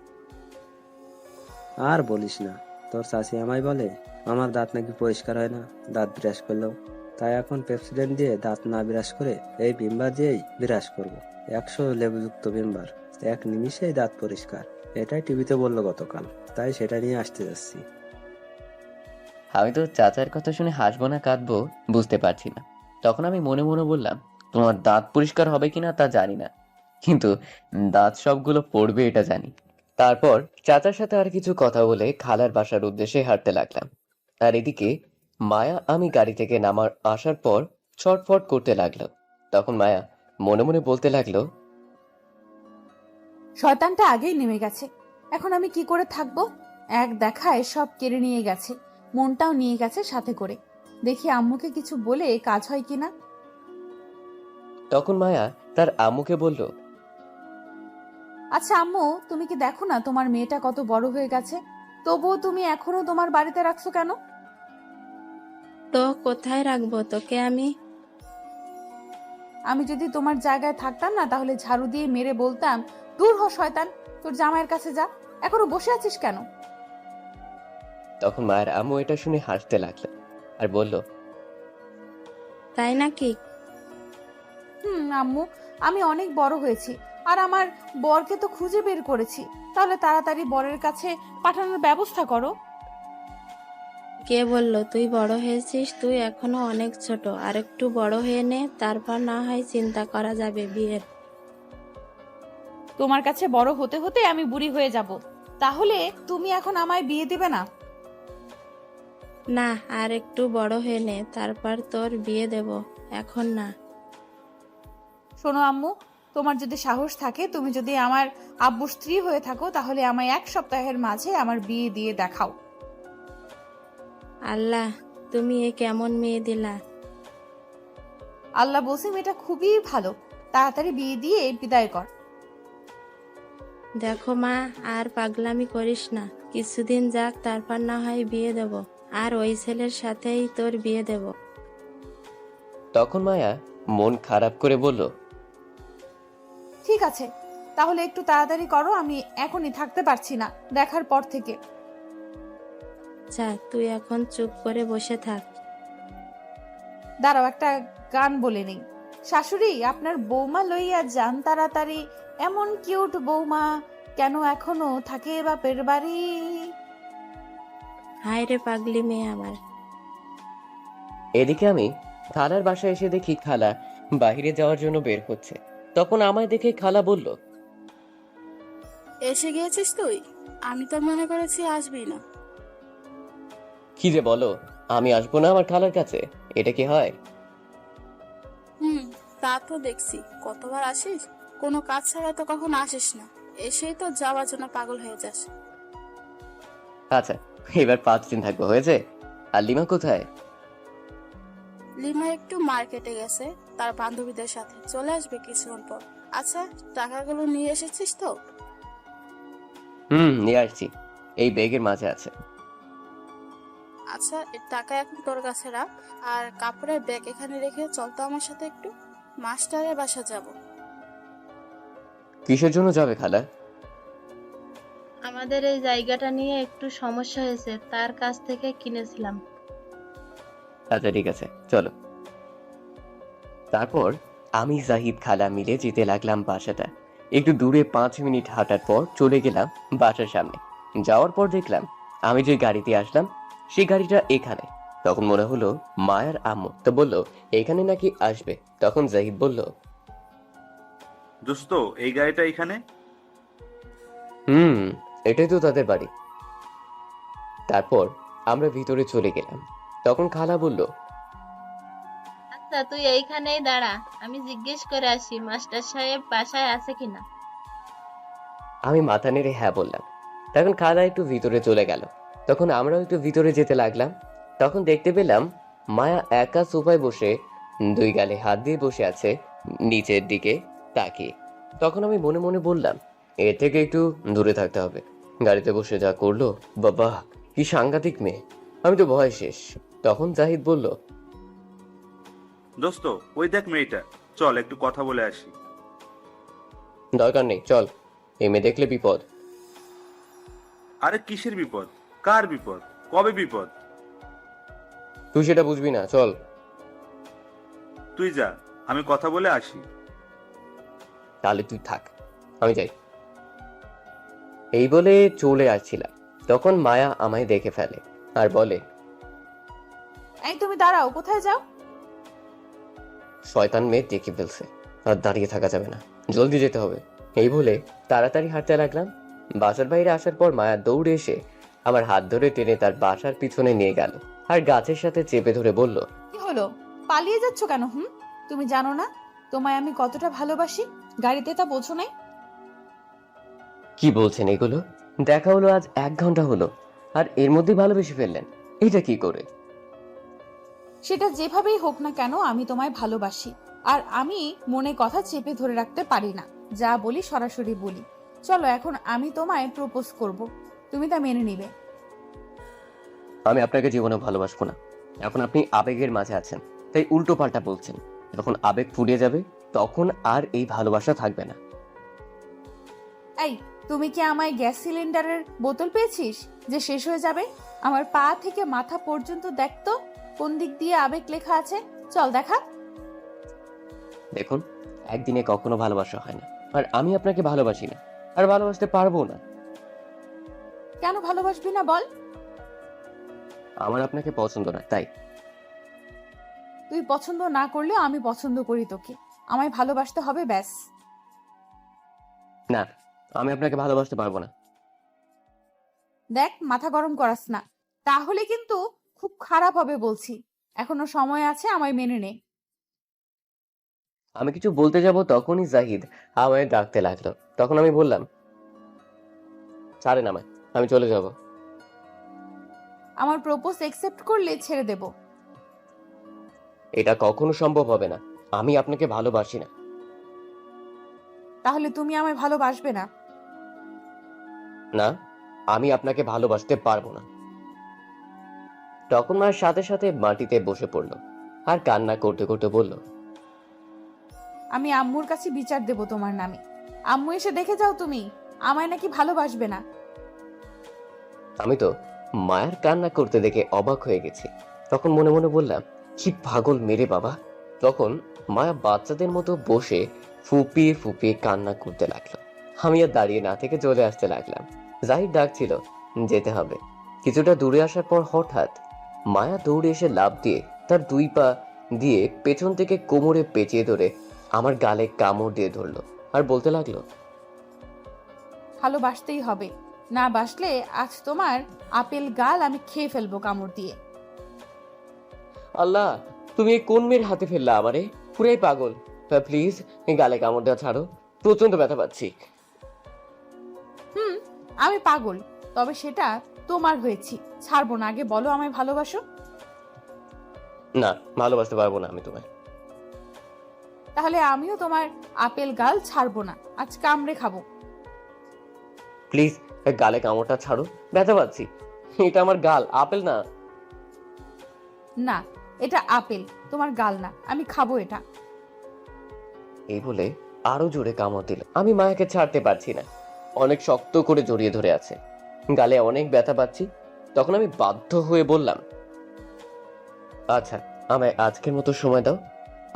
আর বলিস না, তোর চাচি আমায় বলে আমার দাঁত নাকি পরিষ্কার হয় না দাঁত ব্রাশ করলেও, তাই এখন পেপসিডেন্ট দিয়ে দাঁত না ব্রাশ করে এই ভিমবার দিয়েই ব্রাশ করব। 100 লেবুযুক্ত ভিমবার, 1 নিমিষেই দাঁত পরিষ্কার। এটাই টিভিতে বললো গতকাল, তাই সেটা নিয়ে আসতে যাচ্ছি। আমি তো চাচার কথা শুনে হাসবো না কাঁদবো বুঝতে পারছি না। তখন আমি মনে মনে বললাম, তোমার দাঁত পরিষ্কার হবে কিনা তা জানি না, কিন্তু দাঁত সবগুলো পড়বে এটা জানি। তারপর চাচার সাথে আর কিছু কথা বলে খালার বাসার উদ্দেশ্যে হাঁটতে লাগলাম। আর এদিকে মায়া আমি গাড়ি থেকে নামার আসার পর ছটফট করতে লাগলো। তখন মায়া মনে মনে বলতে লাগলো, শয়তানটা আগেই নেমে গেছে, এখন আমি কি করে থাকবো? এক দেখায় সব কেড়ে নিয়ে গেছে, মনটাও নিয়ে গেছে সাথে করে। দেখি আম্মুকে কিছু বলে কাজ হয় কিনা। তখন মায়া তার আম্মুকে বলল, আচ্ছা আম্মু, তুমি কি দেখো না তোমার মেয়েটা কত বড় হয়ে গেছে, তবুও তুমি এখনো তোমার বাড়িতে রাখছো কেন? তো কোথায় রাখবো তোকে আমি? আমি যদি তোমার জায়গায় থাকতাম না, তাহলে ঝাড়ু দিয়ে মেরে বলতাম, দূর হ শয়তান, তোর জামাইয়ের কাছে যা। এখনো বসে আছিস কেন? তখন মায়ের আম্মু এটা শুনে হাসতে লাগলো আর বলল, তাই নাকি? আম্মু, আমি অনেক বড় হয়েছি, আর আমার বরকে তো খুঁজে বের করেছি। তাহলে তাড়াতাড়ি বরের কাছে পাঠানোর ব্যবস্থা করো। কে বললো তুই বড় হয়েছিস? তুই এখনো অনেক ছোট, আর একটু বড় হয়ে নে, তারপর না হয় চিন্তা করা যাবে বিয়ের। তোমার কাছে বড় হতে হতে আমি বুড়ি হয়ে যাব, তাহলে তুমি এখন আমায় বিয়ে দিবে না? না, আর একটু বড় হয়ে নে, তারপর তোর বিয়ে দেব। এখন না। শোনো আম্মু, তোমার যদি সাহস থাকে, তুমি যদি আমার আব্বুর স্ত্রী হয়ে থাকো, তাহলে আমায় 1 সপ্তাহের মাঝে আমার বিয়ে দিয়ে দেখাও। আল্লাহ, তুমি এ কেমন মেয়ে দিলা? আল্লাহ বলছি মেয়েটা খুবই ভালো, তাড়াতাড়ি বিয়ে দিয়ে বিদায় কর। দেখো মা, আর পাগলামি করিস না। কিছুদিন যাক, তারপর না হয় বিয়ে দেব। আর ওই ছেলের সাথেই তোর বিয়ে দেব। তখন মায়া মন খারাপ করে বলল, ঠিক আছে, তাহলে একটু তাড়াতাড়ি করো, আমি এখনই থাকতে পারছি না দেখার পর থেকে। যা, তুই এখন চুপ করে বসে থাক। দাঁড়াও, একটা গান বলে নেই। শাশুড়ি, আপনার বৌমা লইয়া যান তাড়াতাড়ি, এমন কিউট বৌমা কেন এখনো থাকে বাপের বাড়ি। হায় রে পাগলি মেয়ে আমার। এদিকে আমি খালার বাসায় এসে দেখি খালা বাইরে যাওয়ার জন্য বের হচ্ছে। তখন আমায় দেখে খালা বলল, এসে গিয়েছিস তুই? আমি তো মনে করেছি আসবি না। কি যে বলো, আমি আসবো না আমার খালার কাছে? এটা কি হয়? তা তো দেখছি, কতবার আসিস, কোনো কাজ ছাড়া তো কখনো আসিস না, এসেই তো যাওয়ার জন্য পাগল হয়ে যাস। আচ্ছা, এবার 5 দিন থাকবো, হয়েছে? আর লিমা কোথায়? লিমা একটু মার্কেটে গেছে তার বান্ধবীদের সাথে, চলে আসবে কিছুক্ষণ পর। আচ্ছা, টাকাগুলো নিয়ে এসেছিস তো? নিয়ে আসছি, এই ব্যাগের মাঝে আছে। আচ্ছা, এর টাকা এখন তোর কাছে রাখ, আর কাপড়ের ব্যাগ এখানে রেখে চল তো আমার সাথে একটু, মাস্টারের বাসা যাব। কিসের জন্য যাবে খালা? আমাদের এই জায়গাটা নিয়ে একটু সমস্যা হয়েছে, তার কাছ থেকে কিনেছিলাম। আচ্ছা ঠিক আছে, চলো। তারপর আমি জাহিদ খালা মিলে যেতে লাগলাম বাসাটা। একটু দূরে 5 মিনিট হাঁটার পর চলে গেলাম বাসার সামনে। যাওয়ার পর দেখলাম আমি যে গাড়িতে আসলাম সেই গাড়িটা এখানে। তখন মনে হলো মায়ার আম্মু, তো বললো এখানে নাকি আসবে। তখন জাহিদ বলল, দোস্ত, এই গাড়িটা এখানে? এটাই তো তাদের বাড়ি। তারপর আমরা ভিতরে চলে গেলাম। তখন খালা বলল, আচ্ছা, তুই এইখানেই দাঁড়া, আমি জিজ্ঞেস করে আসি মাস্টার সাহেব বাসায় আছে কিনা। আমি মাথা নেড়ে হ্যাঁ বললাম। তখন খালা একটু ভিতরে চলে গেল। তখন আমরাও একটু ভিতরে যেতে লাগলাম। তখন দেখতে পেলাম মায়া একা সোফায় বসে 2 গালে হাত দিয়ে বসে আছে, নিচের দিকে তাকিয়ে। তখন আমি মনে মনে বললাম, এর থেকে একটু দূরে থাকতে হবে। গাড়িতে বসে যা করলো, বাবা কি সাংঘাতিক মেয়ে, আমি তো ভয় শেষ। তখন জাহিদ বলল, দোস্ত, ওই দেখ মেয়েটা, চল একটু কথা বলে আসি। দরকার নেই, চল, এই মেয়ে দেখলে বিপদ। আরে কিসের বিপদ? কার বিপদ? কবে বিপদ? তুই সেটা বুঝবি না, চল। তুই যা, আমি কথা বলে আসি। তাহলে তুই থাক, আমি যাই। এই বলে চলে আসছিলাম। তখন মায়া আমায় দেখে ফেলে আর বলে, এই তুমি দাঁড়াও, কোথায় যাও? শয়তান মেয়ে দেখে ফেলছে, আর দাঁড়িয়ে থাকা যাবে না, জলদি যেতে হবে। এই বলে তাড়াতাড়ি হাঁটতে লাগলাম। বাসার বাইরে আসার পর মায়া দৌড়ে এসে আমার হাত ধরে টেনে তার বাসার পিছনে নিয়ে গেল আর গাছের সাথে চেপে ধরে বলল, কি হলো, পালিয়ে যাচ্ছ কেন? তুমি জানো না তোমায় আমি কতটা ভালোবাসি? গাড়িতে তা বোঝো নাই? কি বলছেন এগুলো? দেখা হলো আজ 1 ঘন্টা হলো, আর এর মধ্যে ভালোবেসে ফেললেন? এটা কি করে? সেটা যেভাবেই হোক না কেন, আমি তোমায় ভালোবাসি, আর আমি মনে কথা চেপে ধরে রাখতে পারি না। যা বলি সরাসরি বলি। চলো, এখন আমি তোমায় প্রপোজ করব, তুমি তা মেনে নিবে। আমি আপনাকে জীবনে ভালোবাসবো না। এখন আপনি আবেগের মাঝে আছেন, তাই উল্টো পাল্টা বলছেন। যখন আবেগ ফুরিয়ে যাবে, তখন আর এই ভালোবাসা থাকবে না। এই, তুমি কি আমায় গ্যাস সিলিন্ডারের বোতল পেয়েছিস যে শেষ হয়ে যাবে? আমার পা থেকে মাথা পর্যন্ত দেখতো কোন দিক দিয়ে আবেগ লেখা আছে, চল দেখা। দেখুন, একদিনে কখনো ভালোবাসা হয় না, আর আমি আপনাকে ভালোবাসি না, আর ভালোবাসতে পারবো না। কেন ভালোবাসবি না বল? আমার আপনাকে পছন্দ না, তাই। তুই পছন্দ না করলেও আমি পছন্দ করি তোকে, আমায় ভালোবাসতে হবে, ব্যাস। না, আমি আপনাকে ভালোবাসতে পারবো না। দেখ, মাথা গরম করাস না, তাহলে কিন্তু খুব খারাপ হবে বলছি। এখনো সময় আছে, আমায় মেনে নে। আমি কিছু বলতে যাব তখনই জাহিদ আমায় ডাকতে লাগলো। তখন আমি বললাম, ছাড়েন আমায়, আমি চলে যাব। আমার প্রপোজ একসেপ্ট করলে ছেড়ে দেব। এটা কখনো সম্ভব হবে না। আমি আপনাকে ভালোবাসি না। তাহলে তুমি আমায় ভালোবাসবে না? না, আমি আপনাকে ভালোবাসতে পারবো না। তখন মায়ের সাথে সাথে মাটিতে বসে পড়লো আর কান্না করতে করতে বলল, আমি আম্মুর কাছে বিচার দেব তোমার নামে। আম্মু এসে দেখে যাও তুমি আমায় নাকি ভালোবাসবে না। আমি তো মায়ের কান্না করতে দেখে অবাক হয়ে গেছি। তখন মনে মনে বললাম, কি পাগল মেরে বাবা। তখন মায়া বাচ্চাদের মতো বসে ফুপিয়ে ফুপিয়ে কান্না করতে লাগলো। আমি আর দাঁড়িয়ে না থেকে চলে আসতে লাগলাম। জাহিদ ডাকছিল, যেতে হবে। কিছুটা দূরে আসার পর হঠাৎ মায়া দৌড়ে এসে লাফ দিয়ে তার 2 পা দিয়ে পেছন থেকে কোমরে পেঁচিয়ে ধরে আমার গালে কামড় দিয়ে ধরলো আর বলতে লাগলো, ভালোবাসতেই হবে, না বাসলে আজ তোমার আপেল গাল আমি খেয়ে ফেলবো কামড় দিয়ে। আল্লাহ, তুমি এই কোন মেয়ের হাতে ফেললা আমারে? পুরাই পাগল। প্লিজ গালে কামড় দেওয়া ছাড়ো, প্রচন্ড ব্যথা পাচ্ছি। আমি পাগল, তবে সেটা তোমার হয়েছি। ছাড়বো না, আগে বলো আমায় ভালোবাসো। না, ভালোবাসতে পারবো না আমি তোমায়। তাহলে আমিও তোমার আপেল গাল ছাড়বো না, আজ কামড়ে খাবো। প্লিজ গালে কামড়টা ছাড়ো, ব্যথা পাচ্ছি। এটা আমার গাল, আপেল না। না, এটা আপেল, তোমার গাল না, আমি খাবো এটা। এই বলে আরো জোরে কামড় দিল। আমি মায়াকে ছাড়তে পারছি না, অনেক শক্ত করে জড়িয়ে ধরে আছে। গালে অনেক ব্যথা পাচ্ছি। তখন আমি বাধ্য হয়ে বললাম, আচ্ছা আমায় আজকের মতো সময় দাও,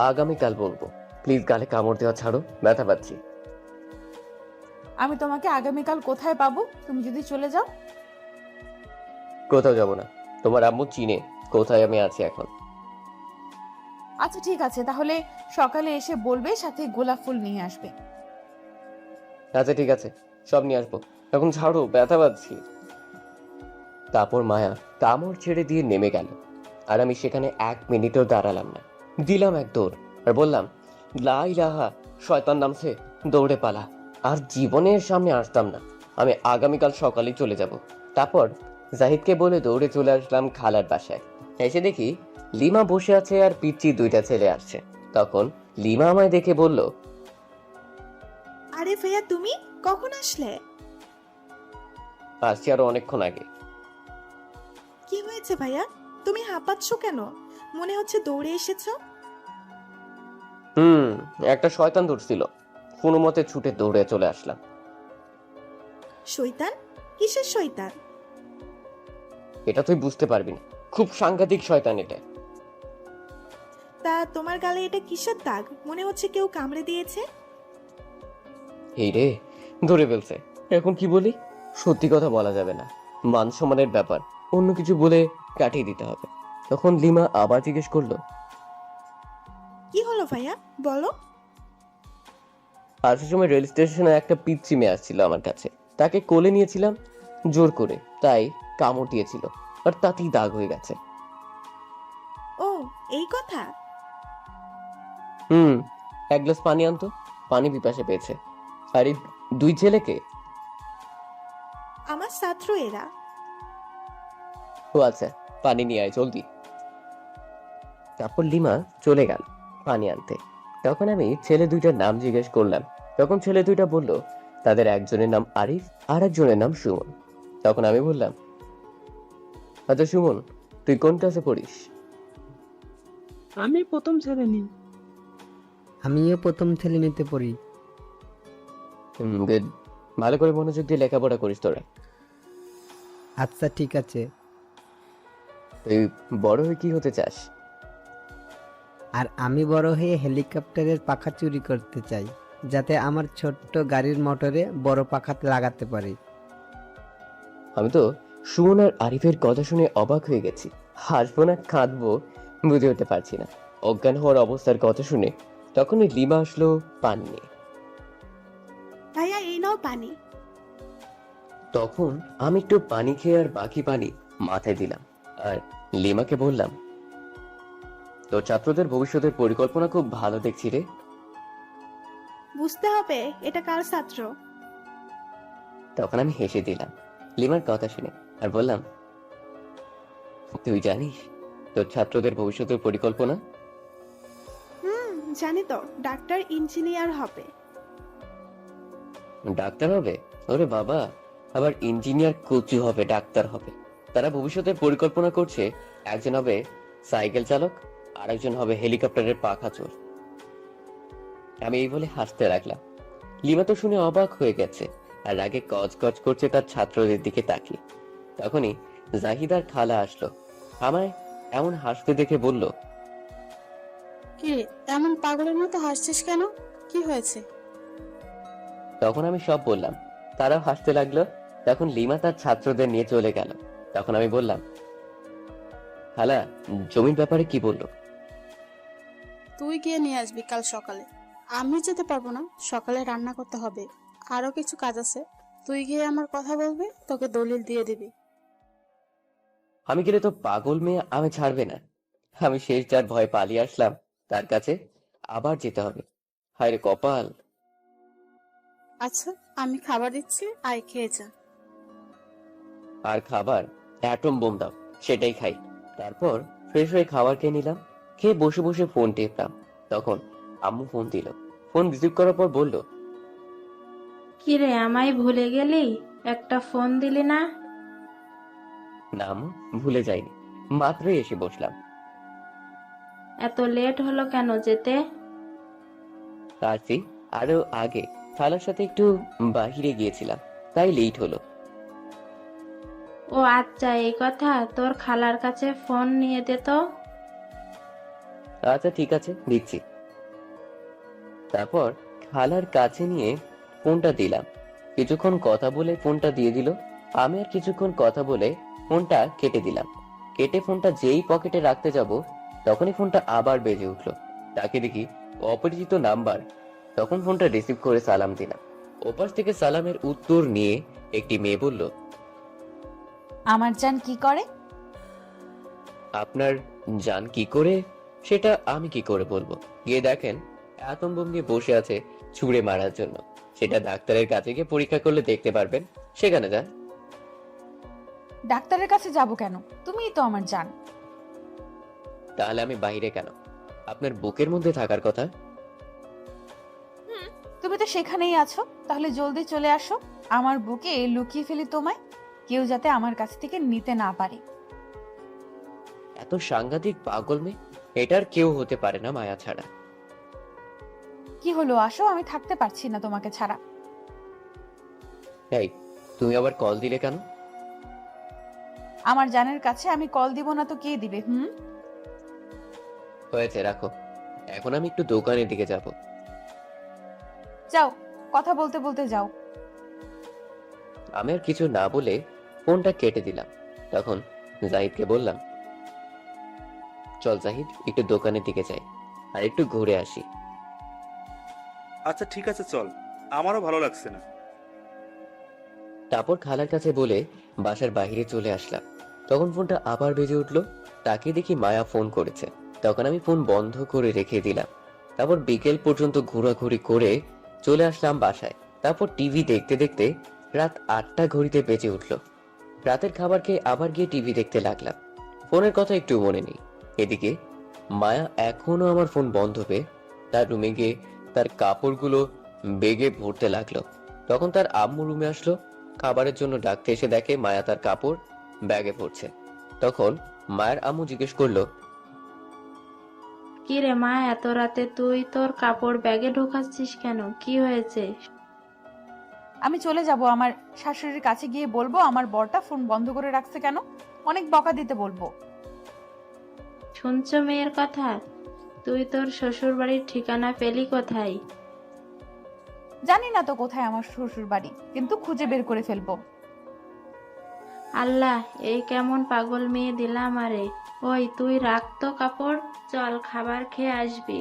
আগামীকাল বলবো। প্লিজ গালে কামড় দেওয়া ছাড়ো, ব্যথা পাচ্ছি। আমি তোমাকে আগামীকাল কোথায় পাবো তুমি যদি চলে যাও? কোথাও যাবো না, তোমার আম্মু চিনে কোথায় আমি আছি এখন। আচ্ছা ঠিক আছে, তাহলে সকালে এসে বলবে, সাথে গোলাপ ফুল নিয়ে আসবে। আচ্ছা ঠিক আছে, সব নিয়ে আসবো, এখন ছাড়ো, ব্যথা পাচ্ছি। তারপর মায়া কামড় ছেড়ে দিয়ে নেমে গেল আর আমি সেখানে 1 মিনিটও দাঁড়ালাম না। দিলাম এক দৌড় আর বললাম, লা ইলাহা, শয়তান নামছে, দৌড়ে পালা। আর জীবনের সামনে আসতাম না। আমি আগামীকাল সকালেই চলে যাব। তারপর জাহিদকে বলে দৌড়ে চলে আসলাম খালার বাসায়। এসে দেখি লিমা বসে আছে আর পিচ্চি 2টা ছেলে আসছে। তখন লিমা আমায় দেখে বলল, আরে ভাইয়া, তুমি কখন আসলে? আসছি আরো অনেকক্ষণ আগে। কি হয়েছে ভাইয়া, তুমি হাঁপাচ্ছ কেন? মনে হচ্ছে দৌড়ে এসেছো। একটা শয়তান ধরছিল, কোনো মতে ছুটে দৌড়ে চলে আসলাম। শয়তান? কিসের শয়তান? এটা তুই বুঝতে পারবি না, খুব সাংঘাতিক শয়তান এটা। তা তোমার গালে এটা কিসের দাগ? মনে হচ্ছে কেউ কামড়ে দিয়েছে। এই রে, ধরে ফেলছে। এখন কি বলি? সত্যি কথা বলা যাবে না, মান সম্মানের ব্যাপার, অন্য কিছু বলে কাটিয়ে দিতে হবে। তখন লিমা আবার জিজ্ঞেস করলো, কি হলো ভাইয়া, বলো। আসার সময় রেল স্টেশনে একটা পিচ্চি মেয়ে আসছিল আমার কাছে, তাকে কোলে নিয়েছিলাম জোর করে, তাই কামড় দিয়েছিল আর তাতেই দাগ হয়ে গেছে। ও, এই কথা। এক গ্লাস পানি আনতো, পানি পিপাসে পেয়েছে। আর এই 2 ছেলেকে? আমার ছাত্র এরা। ও আচ্ছা, পানি নিয়ে আয় জলদি। তারপর লিমা চলে গেল পানি আনতে। তখন আমি ছেলে 2টার নাম জিজ্ঞেস করলাম। তখন ছেলে 2টা বলল তাদের একজনের নাম আরিফ আর একজনের নাম সুমন। তখন আমি বললাম, আচ্ছা সুমন, তুই কোন ক্লাসে পড়িস? আমি প্রথম শ্রেণী। আমিও প্রথম শ্রেণীতে পড়ি। গুড, ভালো করে মনোযোগ দিয়ে লেখাপড়া করিস তোরা। আচ্ছা ঠিক আছে। তুই বড় হয়ে কি হতে চাস? আর আমি বড় হয়ে হেলিকপ্টারের পাখা চুরি করতে চাই, যাতে আমার ছোট্ট গাড়ির মোটরে বড় পাখা লাগাতে পারি। আমি তো সুমন আর আরিফের কথা শুনে অবাক হয়ে গেছি। হাসবো না কাঁদবো বুঝে উঠতে পারছি না। অজ্ঞান হওয়ার অবস্থার কথা শুনে তখন ওই লিমা আসলো পানি নিয়ে। ভাইয়া, এই নাও পানি। তখন আমি একটু পানি খেয়ে আর বাকি পানি মাথায় দিলাম আর লিমাকে বললাম, তোর ছাত্রদের ভবিষ্যতের পরিকল্পনা খুব ভালো দেখছি রে। বুঝতে হবে এটা কার ছাত্র। তখন আমি হেসে দিলাম লিমার কথা শুনে, আর বললাম, তুই জানিস তোর ছাত্রদের ভবিষ্যতের পরিকল্পনা? জানি তো, ডাক্তার ইঞ্জিনিয়ার হবে। ডাক্তার হবে? ওরে বাবা, আবার ইঞ্জিনিয়ার, কোচি হবে, ডাক্তার হবে। তারা ভবিষ্যতের পরিকল্পনা করছে, একজন হবে সাইকেল চালক, আর একজন হবে হেলিকপ্টারের পাখা চোর। আমি এই বলে হাসতে লাগলাম। লিমা তো শুনে অবাক হয়ে গেছে, আর রাগে গজ করছে তার ছাত্রদের দিকে তাকিয়ে। তখনই জাহিদার খালা আসলো, আমায় এমন হাসতে দেখে বলল, কি রে, এমন পাগলের মতো হাসছিস কেন? কি হয়েছে? তখন আমি সব বললাম। তারাও হাসতে লাগলো। তখন লিমা তার ছাত্রদের নিয়ে চলে গেল। তখন আমি বললাম, খালা, জমির ব্যাপারে কি বললো? তুই গিয়ে নিয়ে আসবি কাল সকালে। আমি যেতে পারবো না, সকালে রান্না করতে হবে, আরো কিছু কাজ আছে। তুই গিয়ে আমার কথা বলবি, তোকে দলিল দিয়ে দিবি। আমি গেলে তো পাগল মেয়ে আমি ছাড়বে না। আমি শেষ যার ভয় পালিয়ে আসলাম, তার কাছে আবার যেতে হবে। হায় রে কপাল। আচ্ছা, আমি খাবার দিচ্ছি, আয় খেয়ে যা। আর খাবার অ্যাটম বোম দাও, সেটাই খাই। তারপর ফ্রেশ হয়ে খাবার খেয়ে নিলাম। খেয়ে বসে বসে ফোন টিপলাম। তখন আম্মু ফোন দিল। ফোন রিসিভ করার পর বলল, কিরে, আমায় ভুলে গেলি? একটা ফোন দিলি না? না আম্মু, ভুলে যাইনি, মাত্রই এসে বসলাম। এত লেট হলো কেন যেতে? আসছি আরো আগে খালার সাথে একটু বাহিরে গিয়েছিলাম, তাই লেট হলো। ও আচ্ছা, এই কথা। তোর খালার কাছে ফোন নিয়ে দে তো। আচ্ছা ঠিক আছে, দিচ্ছি। তারপর খালার কাছে নিয়ে ফোনটা দিলাম। কিছুক্ষণ কথা বলে ফোনটা দিয়ে দিল। আমি আর কিছুক্ষণ কথা বলে ফোনটা কেটে দিলাম। কেটে ফোনটা যেই পকেটে রাখতে যাব, তখনই ফোনটা আবার বেজে উঠলো। তাকে দেখি অপরিচিত নাম্বার। তখন ফোনটা রিসিভ করে সালাম দিলাম। ওপাশ থেকে সালামের উত্তর নিয়ে একটি মেয়ে বলল, আমার জান কি করে? আপনার জান কি করে সেটা আমি কি করে বলবো? গিয়ে দেখেন অ্যাটম বোম নিয়ে বসে আছে ছুঁড়ে মারার জন্য। সেটা ডাক্তারের কাছে গিয়ে পরীক্ষা করলে দেখতে পারবেন। সেখানে যান। ডাক্তারের কাছে যাব কেন? তুমিই তো আমার জান। তাহলে আমি বাইরে কেন? আপনার বুকের মধ্যে থাকার কথা। তুমি তো সেখানেই আছো, তাহলে জলদি চলে আসো। আমার বুকে লুকিয়ে ফেলি তোমায়, কেউ যাতে আমার কাছ থেকে নিতে না পারে। এত সাংঘাতিক পাগল মেয়ে এটার কেউ হতে পারে না মায়া ছাড়া। কি হলো, আসো, আমি থাকতে পারছি না তোমাকে ছাড়া। তাই তুমি আবার কল দিলে কেন? আমার জানের কাছে আমি কল দিব না তো কে দিবে? হয়েছে, রাখো। এখন আমি একটু দোকানের দিকে যাব। যাও, কথা বলতে বলতে যাও। আমি আর কিছু না বলে ফোনটা কেটে দিলাম। তখন জাহিদকে বললাম, চল জাহিদ, একটু দোকানের দিকে যাই আর একটু ঘুরে আসি। আচ্ছা ঠিক আছে, চল, আমারও ভালো লাগছে না। তারপর খালার কাছে বলে বাসার বাইরে চলে আসলাম। তখন ফোনটা আবার বেজে উঠলো। তাকে দেখি মায়া ফোন করেছে। তখন আমি ফোন বন্ধ করে রেখে দিলাম। তারপর বিকেল পর্যন্ত ঘোরাঘুরি করে চলে আসলাম বাসায়। তারপর টিভি দেখতে দেখতে রাত 8টা ঘড়িতে বেজে উঠলো। রাতের খাবার খেয়ে আবার গিয়ে টিভি দেখতে লাগলাম। ফোনের কথা একটু মনে নেই। এদিকে মায়া এখনো আমার ফোন বন্ধ পেয়ে তার রুমে গিয়ে তার কাপড়গুলো বেগে ভরতে লাগলো। তখন তার আম্মু রুমে আসলো। খাবারের জন্য ডাকতে এসে দেখে মায়া তার কাপড় ব্যাগে ভরছে। তখন মায়ের আম্মু জিজ্ঞেস করলো, কি রে মা, এত রাতে তুই তোর কাপড় ব্যাগে ঢোকাচ্ছিস কেন? কি হয়েছে? আমি চলে যাব, আমার শাশুড়ির কাছে গিয়ে বলবো আমার বরটা ফোন বন্ধ করে রাখছে কেন, অনেক বকা দিতে বলবো। শুনছো মেয়ের কথা? তুই তোর শ্বশুর বাড়ির ঠিকানা পেলি কোথায়? জানি না তো কোথায় আমার শ্বশুর বাড়ি, কিন্তু খুঁজে বের করে ফেলবো। আল্লাহ, এই কেমন পাগল মেয়ে দিলাম আরে। ওই তুই রাখ তো কাপড়, চল খাবার খেয়ে আসবি।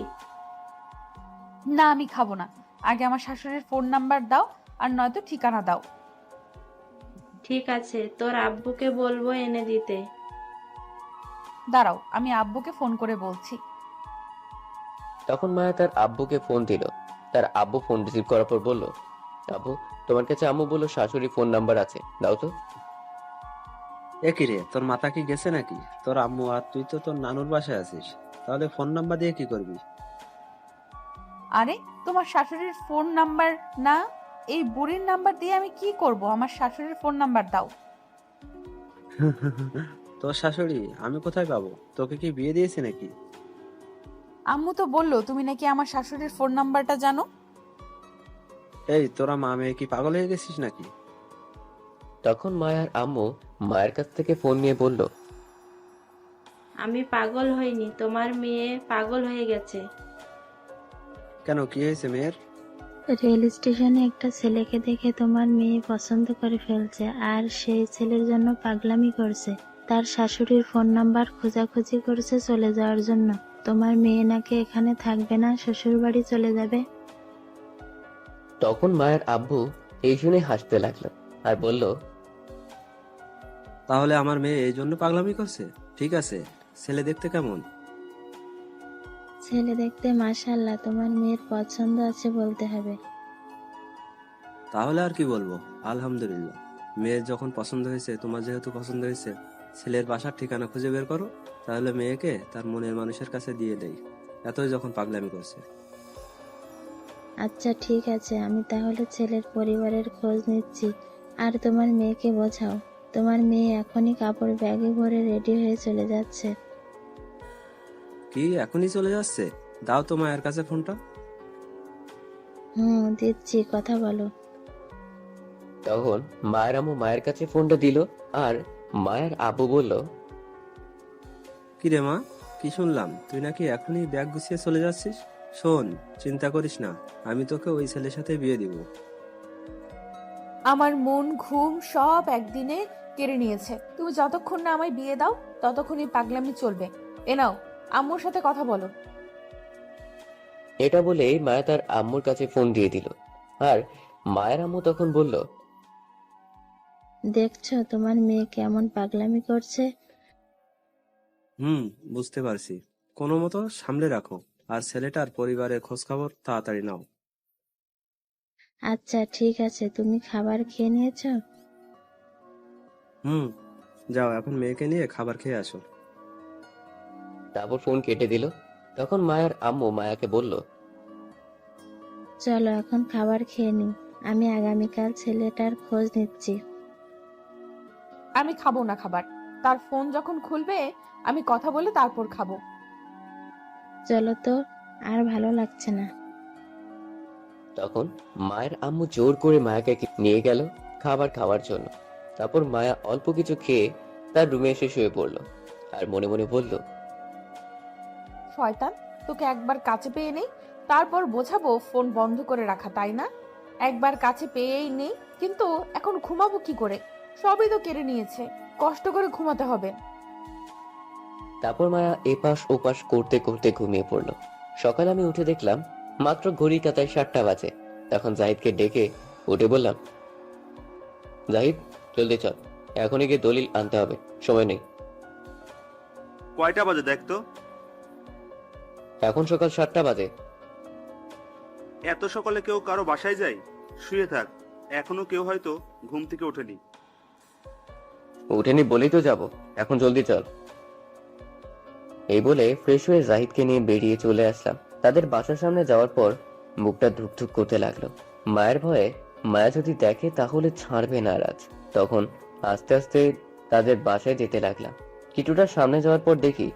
না, আমি খাবো না। আগে আমার শাশুড়ির ফোন নাম্বার দাও, আর নয়তো ঠিকানা দাও। ঠিক আছে, তোর আব্বুকে বলবো এনে দিতে। দাঁড়াও, আমি আব্বুকে ফোন করে বলছি। তখন মায়া তার আব্বুকে ফোন দিল। তার আব্বু ফোন রিসিভ করার পর বলল, আব্বু, তোমার কাছে আম্মু বললো শাশুড়ি ফোন নাম্বার আছে, দাও তো। এ কি রে, তোর মাথা কি গেছে নাকি? তোর আম্মু আর তুই তো তোর নানুর বাসায় আছিস, তাহলে ফোন নাম্বার দিয়ে কি করবি? আরে তোমার শাশুড়ির ফোন নাম্বার না, এই বুড়ির নাম্বার দিয়ে আমি কি করব? আমার শাশুড়ির ফোন নাম্বার দাও। তোর শাশুড়ি আমি কোথায় পাবো? তোকে কি বিয়ে দিয়েছে নাকি? আম্মু তো বললো তুমি নাকি আমার শাশুড়ির ফোন নাম্বারটা জানো। এই তোরা মা মেয়ে কি পাগল হয়ে গেছিস নাকি? তখন মায়ার আম্মু মায়ের কাছ থেকে ফোন নিয়ে বলল, আমি পাগল হইনি, তোমার মেয়ে পাগল হয়ে গেছে। কেন, কি হয়েছে মেয়ের? রেল স্টেশনে একটা ছেলেকে দেখে তোমার মেয়ে পছন্দ করে ফেলছে, আর সেই ছেলের জন্য পাগলামি করছে। তার শাশুড়ির ফোন নাম্বার খোঁজাখুঁজি করছে চলে যাওয়ার জন্য। তোমার মেয়ে নাকি এখানে থাকবে না, শ্বশুর বাড়ি চলে যাবে। তখন মায়ের আব্বু এই শুনে হাসতে লাগলো আর বলল, তাহলে আমার মেয়ে এই জন্য পাগলামি করছে? ঠিক আছে, ছেলে দেখতে কেমন? ছেলে দেখতে মাশাআল্লাহ, তোমার মেয়ের পছন্দ আছে বলতে হবে। তাহলে আর কি বলবো, আলহামদুলিল্লাহ। মেয়ের যখন পছন্দ হয়েছে, তোমার যেহেতু পছন্দ হয়েছে, ছেলের বাসার ঠিকানা খুঁজে বের করো, তাহলে মেয়েকে তার মনের মানুষের কাছে দিয়ে দেই। এতই যখন পাগলামি করছে। আচ্ছা ঠিক আছে, আমি তাহলে ছেলের পরিবারের খোঁজ নিচ্ছি। আর তোমার মেয়েকে বোঝাও, তোমার মেয়ে এখনই কাপড় ব্যাগে ভরে রেডি হয়ে চলে যাচ্ছে। কি এখনই চলে যাচ্ছে? দাও তো মায়ের কাছে ফোনটা। দিচ্ছি, কথা বলো। তখন মায়ের আম্মু মায়ের কাছে ফোনটা দিল আর মায়ের আব্বু বলল, কি রে মা, কি শুনলাম তুই নাকি এখনই ব্যাগ গুছিয়ে চলে যাচ্ছিস? শোন, চিন্তা করিস না, আমি তোকে ওই ছেলের সাথে বিয়ে দিব। আমার মন ঘুম সব একদিনে কেড়ে নিয়েছে। তুমি যতক্ষণ না আমায় বিয়ে দাও ততক্ষণই পাগলামি চলবে। এ নাও, আম্মুর সাথে কথা বলো। এটা বলে মায়া তার আম্মুর কাছে ফোন দিয়ে দিল। আর মায়ের আম্মু তখন বলল, দেখছো তোমার মেয়ে কেমন পাগলামি করছে। বুঝতে পারছি। কোনো মতো সামলে রাখো, আর ছেলেটার পরিবারের খোঁজ খবর তাড়াতাড়ি নাও। আচ্ছা ঠিক আছে, তুমি খাবার খেয়ে নিয়েছো? যাও এখন মেয়েকে নিয়ে খাবার খেয়ে আসো। তারপর ফোন কেটে দিল। তখন মায়ের আম্মু মায়াকে বলল, চলো এখন খাবার খেয়ে নিই, আমি আগামীকাল ছেলেটার খোঁজ নিচ্ছি। আমি খাবো না খাবার, তার ফোন যখন খুলবে আমি কথা বলে তারপর খাবো। চলো তো, আর ভালো লাগছে না। তখন মায়ের আম্মু জোর করে মায়াকে নিয়ে গেল খাবার খাওয়ার জন্য। তারপর মায়া অল্প কিছু খেয়ে তার রুমে এসে শুয়ে পড়ল আর মনে মনে বলল, শয়তান, তোকে একবার কাছে পেয়ে নেই, তারপর বোঝাবো ফোন বন্ধ করে রাখা, তাই না? একবার কাছে পেয়েই নেই, কিন্তু এখন ঘুমাবো কি করে? সবই তো কেড়ে নিয়েছে, কষ্ট করে ঘুমাতে হবে। তারপর মায়া এপাশ ওপাশ করতে করতে ঘুমিয়ে পড়ল। সকালে আমি উঠে দেখলাম মাত্র ঘড়ি কাঁটায় 7টা বাজে। তখন জাহিদকে ডেকে উঠে বললাম, জাহিদ, জলদি চল, এখনই গিয়ে দলিল আনতে হবে, সময় নেই। কয়টা বাজে দেখ তো। এখন সকাল 7টা বাজে। এত সকালে কেউ কারো বাসায় যায়? শুয়ে থাক, এখনো কেউ হয়তো ঘুম থেকে ওঠেনি। উঠেনি বলেই তো যাব, এখন জলদি চল। এই বলে ফ্রেশ হয়ে জাহিদকে নিয়ে বেরিয়ে চলে আসলাম। তাদের বাসার সামনে যাওয়ার পর মুখটা ধুকধুক করতে লাগলো। মায়ের ভয়ে মায়া যদি দেখে তাহলে ছাড়বে না রাজ। তখন আস্তে আস্তে তাদের বাসায় যেতে লাগলাম। কিছুটা সামনে যাওয়ার পর দেখি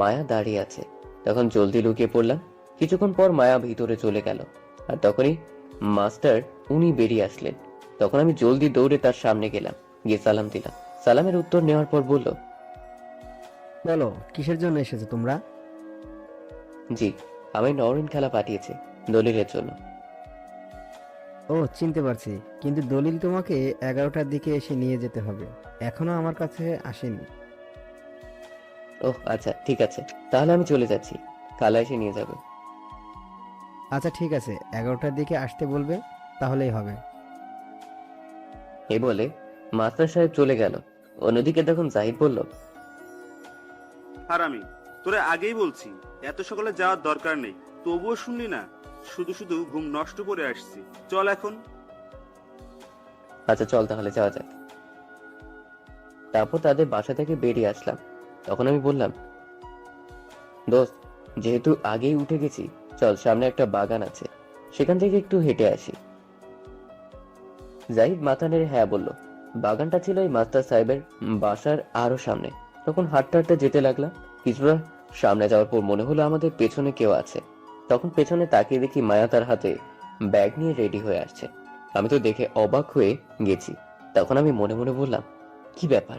মায়া দাঁড়িয়ে আছে। তখন জলদি লুকিয়ে পড়লাম। কিছুক্ষণ পর মায়া ভিতরে চলে গেল আর তখনই মাস্টার উনি বেরিয়ে আসলেন। তখন আমি জলদি দৌড়ে তার সামনে গেলাম, গিয়ে সালাম দিলাম। সালামের উত্তর নেওয়ার পর বলল, বলো কিসের জন্য এসেছো তোমরা? জি, আমি নরেন খেলা পাঠিয়েছে দলিলের জন্য। ও চিনতে পারছি, কিন্তু দলিল তোমাকে 11টার দিকে এসে নিয়ে যেতে হবে, এখনো আমার কাছে আসেনি। ওহ আচ্ছা, ঠিক আছে, তাহলে আমি চলে যাচ্ছি, খালা এসে নিয়ে যাবে। আচ্ছা ঠিক আছে, 11টার দিকে আসতে বলবে, তাহলেই হবে। এই বলে মাস্টার সাহেব চলে গেল। অন্যদিকে তখন জাহিদ বলল, হারামি, তোরে আগেই বলছি এত সকালে যাওয়ার দরকার নেই, তবুও শুনলি না। শুধু শুধু ঘুম নষ্ট করে আসছি। চল এখন। আচ্ছা চল তাহলে যাওয়া যাক। তারপর তাদের বাসা থেকে বেরিয়ে আসলাম। তখন আমি বললাম, দোস্ত, যেহেতু আগেই উঠে গেছি, চল সামনে একটা বাগান আছে, সেখান থেকে একটু হেঁটে আসি। জাহিদ মাথা নেড়ে হ্যাঁ বলল। বাগানটা ছিল এই মাস্টার সাহেবের বাসার আরো সামনে। তখন হাঁটতে হাঁটতে যেতে লাগলাম। কিছুটা সামনে যাওয়ার পর মনে হলো আমাদের পেছনে কেউ আছে। তখন পেছনে তাকিয়ে দেখি মায়া তার হাতে ব্যাগ নিয়ে রেডি হয়ে আসছে। আমি তো দেখে অবাক হয়ে গেছি। তখন আমি মনে মনে বললাম, কি ব্যাপার,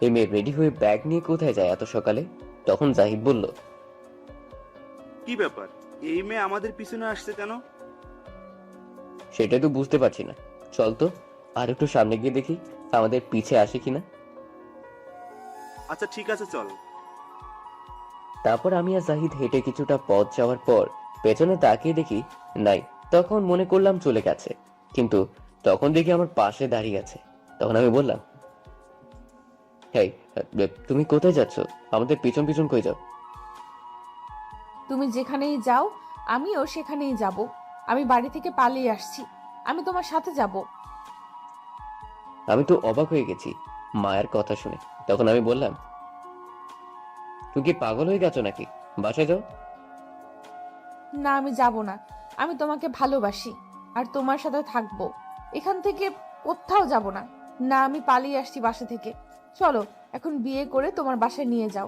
এই মেয়ে রেডি হয়ে ব্যাগ নিয়ে কোথায় যায় এত সকালে? তখন জাহিদ বলল, কি ব্যাপার, এই মেয়ে আমাদের পিছনে আসছে কেন? সেটাই তো বুঝতে পারছি না। চল তো আর একটু সামনে গিয়ে দেখি আমাদের পিছে আসে কিনা। আচ্ছা ঠিক আছে, চল। তারপর আমি আর জাহিদ হেঁটে কিছুটা পথ যাওয়ার পর পেছনে তাকিয়ে দেখি নাই। তখন মনে করলাম চলে গেছে, কিন্তু তখন দেখি আমার পাশে দাঁড়িয়ে আছে। তখন আমি বললাম, হেই, তুমি কোথায় যাচ্ছ? আমাদের পিছন পিছন কই যাও? তুমি যেখানেই যাও আমিও সেখানেই যাব। আমি বাড়ি থেকে পালিয়ে আসছি, আমি তোমার সাথে যাব। আমি তো অবাক হয়ে গেছি মায়ের কথা শুনে। তখন আমি বললাম, তুমি কি পাগল হয়ে গেছো নাকি? বাসায় যাও। না, আমি যাব না। আমি তোমাকে ভালোবাসি আর তোমার সাথে থাকবো। এখান থেকে কোথাও যাব না। না, আমি পালিয়ে আসছি বাসা থেকে। চলো এখন বিয়ে করে তোমার বাসায় নিয়ে যাও।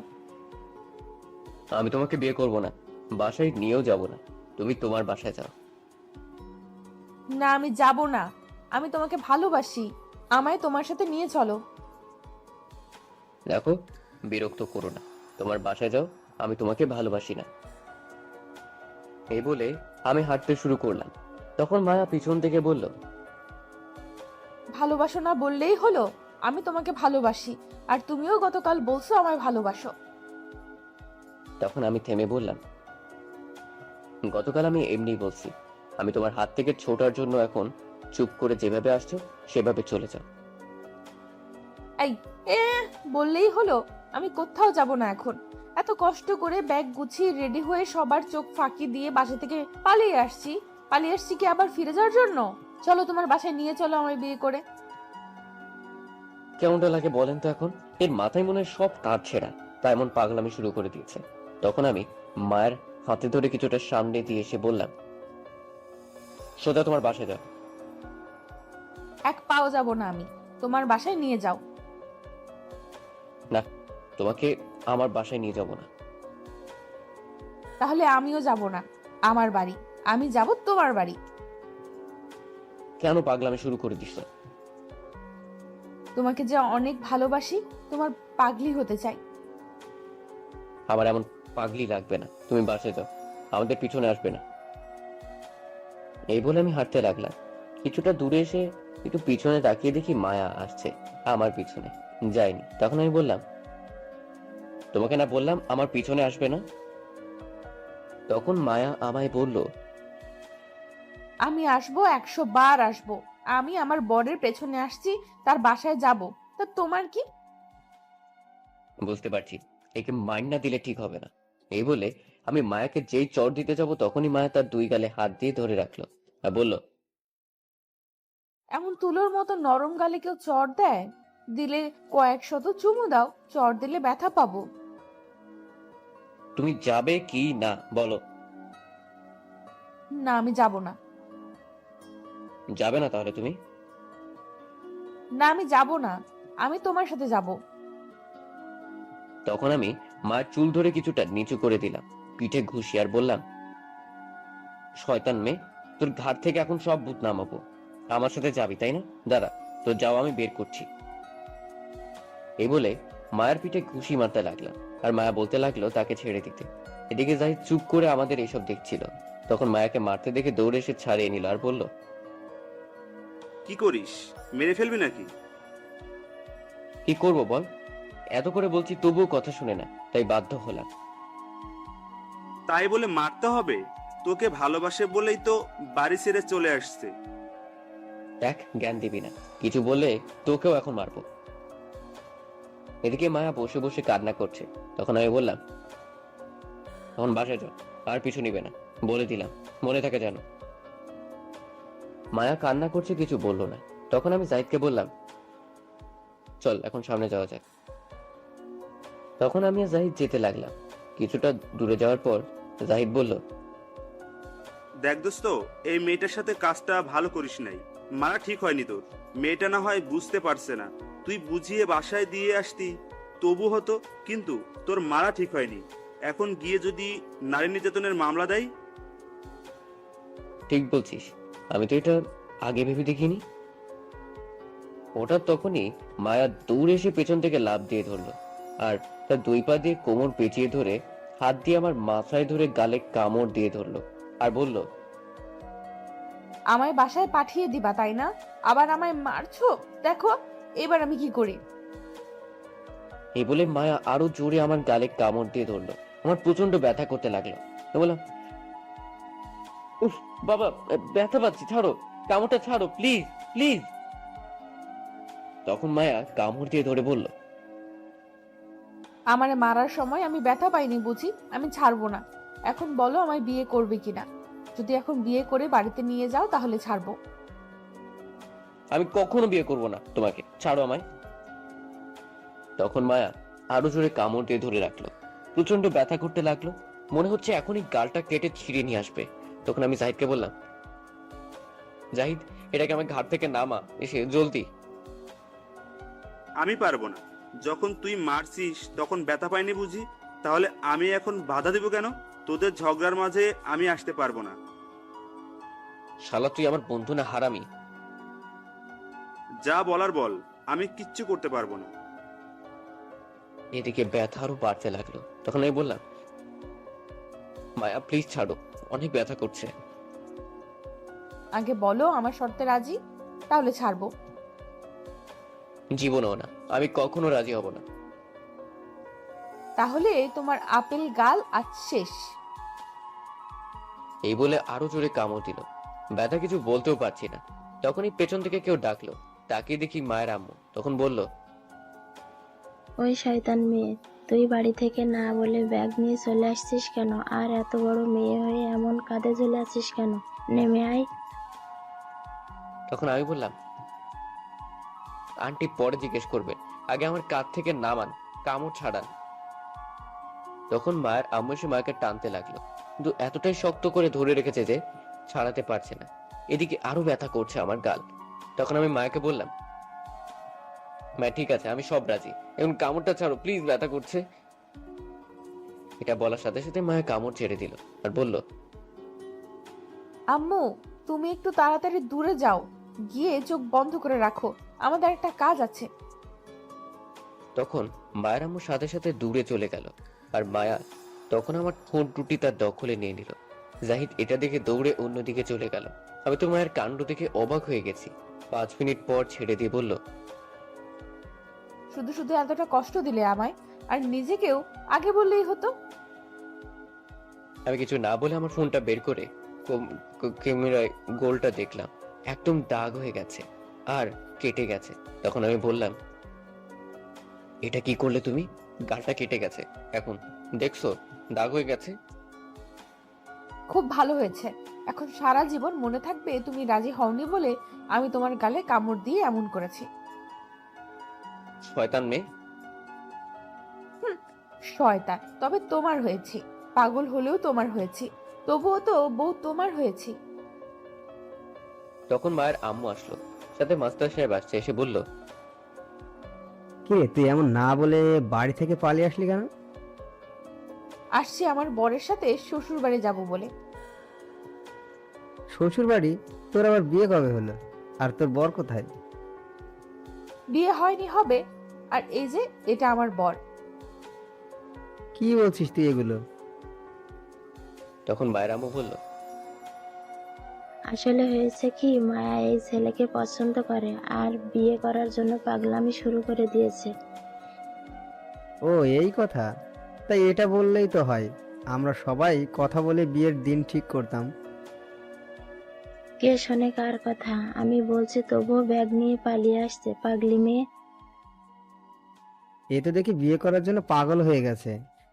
আমি তোমাকে বিয়ে করব না, বাসায় নিয়েও যাব না। তুমি তোমার বাসায় যাও। না, আমি যাব না। আমি তোমাকে ভালোবাসি, আমায় তোমার সাথে নিয়ে চলো। দেখো, বিরক্ত করো না, তোমার বাসায় যাও। আমি তোমাকে ভালোবাসি না। এই বলে আমি হাঁটতে শুরু করলাম। তখন মায়া পিছন থেকে বলল, ভালোবাসো না বললেই হলো? আমি তোমাকে ভালোবাসি আর তুমিও গতকাল বলছো আমায় ভালোবাসো। তখন আমি থেমে বললাম, গতকাল আমি এমনি বলছি। আমি তোমার হাত থেকে ছোটার জন্য এখন চুপ করে যেভাবে আসছো সেভাবে চলে যাও। এই বললেই হলো? আমি কোথাও যাব না এখন। এত কষ্ট করে ব্যাগ গুছিয়ে রেডি হয়ে সবার চোখ ফাঁকি দিয়ে বাসা থেকে পালিয়ে আসছি কি আবার ফিরে যাওয়ার জন্য? চলো তোমার বাসায় নিয়ে চলো আমায় বিয়ে করে। কেমনটা লাগে বলেন তো এখন? এর মাথায় মনে হয় সব তার ছেঁড়া, তাই এমন পাগলামি শুরু করে দিয়েছে। তখন আমি মায়ের হাতে ধরে কিছুটা সামনে দিয়ে এসে বললাম, সোজা তোমার বাসায় যাও। এক পাও যাব না আমি। তোমার বাসায় নিয়ে যাও। না, তোমাকে আমার বাসায় নিয়ে যাব না। তাহলে আমিও যাব না আমার বাড়ি, আমি যাব তোমার বাড়ি। কেন পাগলামি শুরু করে দিস? তোমাকে যে অনেক ভালোবাসি, তোমার পাগলি হতে চাই। আমার এমন পাগলি লাগবে না, তুমি বাসায় যাও, আমাদের পিছনে আসবে না। এই বলে আমি হাঁটতে লাগলাম। কিছুটা দূরে এসে একটু পিছনে তাকিয়ে দেখি মায়া আসছে আমার পিছনে। যায়নি। তখন আমি বললাম, তোমাকে না বললাম আমার পিছনে আসবে না? তখন মায়া আমায় বলল, আমি আসবো, 100 বার আসবো। আমি আমার বরের পেছনে আসছি, তার বাসায় যাব। তা তোমার কি? বুঝতে পারছি, একে মাইন্ড না দিলে ঠিক হবে না। এই বলে আমি মায়াকে যেই চড় দিতে যাব তখনই মায়া তার দুই গালে হাত দিয়ে ধরে রাখলো আর বলল, এমন তুলোর মতো নরম গালে কেউ চড় দেয়? দিলে কয়েক শত চুমু দাও, চড় দিলে ব্যথা পাবো। তুমি যাবে কি না বলো? না, আমি যাব না। যাবে না তাহলে তুমি? না, আমি যাব না। আমি তোমার সাথে যাব। তখন আমি মায়ের চুল ধরে কিছুটা নিচু করে দিলাম, পিঠে ঘুষি, আর বললাম, শয়তান মেয়ে, তোর ঘাট থেকে এখন সব ভূত নামাবো। আমার সাথে যাবি তাই না? দাঁড়া, তো যাও, আমি বের করছি। এই বলে মায়ের পিঠে ঘুষি মারতে লাগলাম আর মায়া বলতে লাগলো তাকে ছেড়ে দিতে। এদিকে জাহিদ চুপ করে আমাদের এইসব দেখছিল। তখন মায়াকে মারতে দেখে দৌড়ে এসে ছাড়িয়ে নিল আর বলল, কি করিস, মেরে ফেলবি নাকি? কি করবো বল? এত করে বলছি তবুও কথা শুনে না, তাই বাধ্য হলাম। তাই বলে মারতে হবে? তোকে ভালোবাসে বলেই তো বাড়ি ছেড়ে চলে আসছে। দেখ, জ্ঞান দিবি না, কিছু বললে তোকেও এখন মারবো। এদিকে মায়া বসে বসে কান্না করছে। তখন আমি বললাম, তখন বাসায় যাও, আর পিছু নিবে না, বলে দিলাম, মনে থাকে যেন। মায়া কান্না করছে, কিছু বললো না। তখন আমি জাহিদকে বললাম, চল এখন সামনে যাওয়া যাক। তখন আমি আর জাহিদ যেতে লাগলাম। কিছুটা দূরে যাওয়ার পর জাহিদ বলল, দেখ দোস্ত, এই মেয়েটার সাথে কাজটা ভালো করিস নাই। মারা ঠিক হয়নি তোর। মেয়েটা না হয় বুঝতে পারছে না, তুই বুঝিয়ে বাসায় দিয়ে আসতি তবু হতো, কিন্তু তোর মারা ঠিক হয়নি। এখন গিয়ে যদি নারী নির্যাতনের মামলা দেয়। ঠিক বলছিস, আমি তো এটা আগে ভেবে দেখিনি। ওটা তখনই মায়া দৌড়ে এসে পেছন থেকে লাফ দিয়ে ধরলো, আর তার দুই পা দিয়ে কোমর পেঁচিয়ে ধরে হাত দিয়ে আমার মাথায় ধরে গালে কামড় দিয়ে ধরলো, আর বলল, আমায় বাসায় পাঠিয়ে দিবা তাই না? আবার আমায় মারছো, দেখো এবার আমি কি করি। এই বলে মায়া আরো জোরে আমার গালে কামড় দিয়ে ধরলো। আমার প্রচন্ড ব্যথা করতে লাগলো। তো বললাম, উফ বাবা, ব্যথা পাচ্ছি, ছাড়ো, কামড়টা ছাড়ো, প্লিজ প্লিজ। তখন মায়া কামড় দিয়ে ধরে বলল, আমারে মারার সময় আমি ব্যথা পাইনি বুঝি, আমি ছাড়বো না। এখন বলো আমায় বিয়ে করবে কিনা? যদি এখন বিয়ে করে বাড়িতে নিয়ে যাও তাহলে ছাড়বো। আমি কখনো বিয়ে করব না তোমাকে, ছাড়ো আমায়। তখন মায়া আরো জোরে কামড় দিয়ে ধরে রাখলো। প্রচন্ড ব্যথা করতে লাগলো, মনে হচ্ছে এখনই গালটা কেটে ছিঁড়ে নিয়ে আসবে। তখন আমি জাহিদকে বললাম, জাহিদ, এটাকে আমার ঘাট থেকে নামা, এসে জলদি। আমি পারবো না। যখন তুই মারছিস তখন ব্যথা পাইনি বুঝি, তাহলে আমি এখন বাধা দিব কেন? তোদের ঝগড়ার মাঝে আমি আসতে পারবো না। শালা তুই আমার বন্ধু না হারামি? যা বলার বল, আমি কিচ্ছু করতে পারবো না। এদিকে ব্যথা আরো বাড়তে লাগলো। তখন আমি বললাম, মায়া প্লিজ ছাড়ো, অনেক ব্যথা করছে। আগে বলো আমার শর্তে রাজি, তাহলে ছাড়বো। জীবনও না, আমি কখনো রাজি হব না। তাহলে তোমার আপেল গাল আজ শেষ। এই বলে আরো জোরে কামড় দিল। ব্যথা কিছু বলতেও পারছি না। তখনই পেছন থেকে কেউ ডাকলো, তাকিয়ে দেখি মায়ের আম্মু। তখন বলল, ওই শয়তান মেয়ে, তুই বাড়ি থেকে না বলে ব্যাগ নিয়ে চলে আসছিস কেন? আর এত বড় মেয়ে হয়ে এমন কাঁধে চলে আসছিস কেন? নেমে আয়। তখন আমি বললাম, আন্টি পরে জিজ্ঞেস করবেন, আগে আমার কাঁধ থেকে নামান, কামড় ছাড়ান। তখন মায়ের আম্মু এসে মাকে টানতে লাগলো, কিন্তু এতটাই শক্ত করে ধরে রেখেছে যে ছাড়াতে পারছে না। এদিকে আরো ব্যথা করছে আমার গাল। তখন আমি মাকে বললাম, মা ঠিক আছে, আমি সব রাজি, এখন কামড়টা ছাড়ো প্লিজ, ব্যথা করছে। এটা বলার সাথে সাথে মায়া কামড় ছেড়ে দিল আর বলল, আম্মু তুমি একটু তাড়াতাড়ি দূরে যাও, গিয়ে চোখ বন্ধ করে রাখো, আমাদের একটা কাজ আছে। তখন মায়ের আম্মু সাথে সাথে দূরে চলে গেল, আর মায়া তখন আমার ঠোঁট দুটি তার দখলে নিয়ে নিল। জাহিদ এটা দেখে দৌড়ে অন্যদিকে চলে গেল। আমি তো মায়ের কাণ্ড দেখে অবাক হয়ে গেছি। 5 মিনিট পর ছেড়ে দিয়ে বলল, শুধু শুধু এতটা কষ্ট দিলে আমায়, আর নিজেকেও আগে বললেই হতো। আমি কিছু না বলে আমার ফোনটা বের করে ক্যামেরায় গোলটা দেখলাম, একদম দাগ হয়ে গেছে আর কেটে গেছে। তখন আমি বললাম, এটা কি করলে তুমি? গালটা কেটে গেছে, এখন দেখছো দাগ হয়ে গেছে। খুব ভালো হয়েছে, এখন সারা জীবন মনে থাকবে তুমি রাজি হওনি বলে আমি তোমার গালে কামড় দিয়ে এমন করেছি। শয়তান মেয়ে। শয়তান তবে তোমার হয়েছি, পাগল হলেও তোমার হয়েছি, তবুও তো বউ তোমার হয়েছি। তখন মায়ের আম্মু আসলো, সাথে মাস্টার সাহেব আসছে, এসে বলল, কে তুই এমন না বলে বাড়ি থেকে পালিয়ে আসলি কেন? আসছি আমার বরের সাথে শ্বশুর বাড়ি যাবো বলে। শ্বশুর বাড়ি? তোর আবার বিয়ে কবে হলো? আর তোর বর কোথায়? বিয়ে হয়নি, হবে। আর এই যে এটা আমার বর। কি বলছিস তুই এগুলো? তখন মায়ের আম্মু বলল, আসলে হয়েছে কি, মায়া এই ছেলেকে পছন্দ করে আর বিয়ে করার জন্য পাগলামি শুরু করে দিয়েছে। ও এই কথা? তাই এটা বললেই তো হয়, আমরা সবাই কথা বলে বিয়ের দিন ঠিক করতাম। কে শোনে কার কথা? আমি বলছি তবুও ব্যাগ নিয়ে পালিয়ে আসছে, পাগলি মেয়ে। এ তো দেখি বিয়ে করার জন্য পাগল হয়ে গেছে।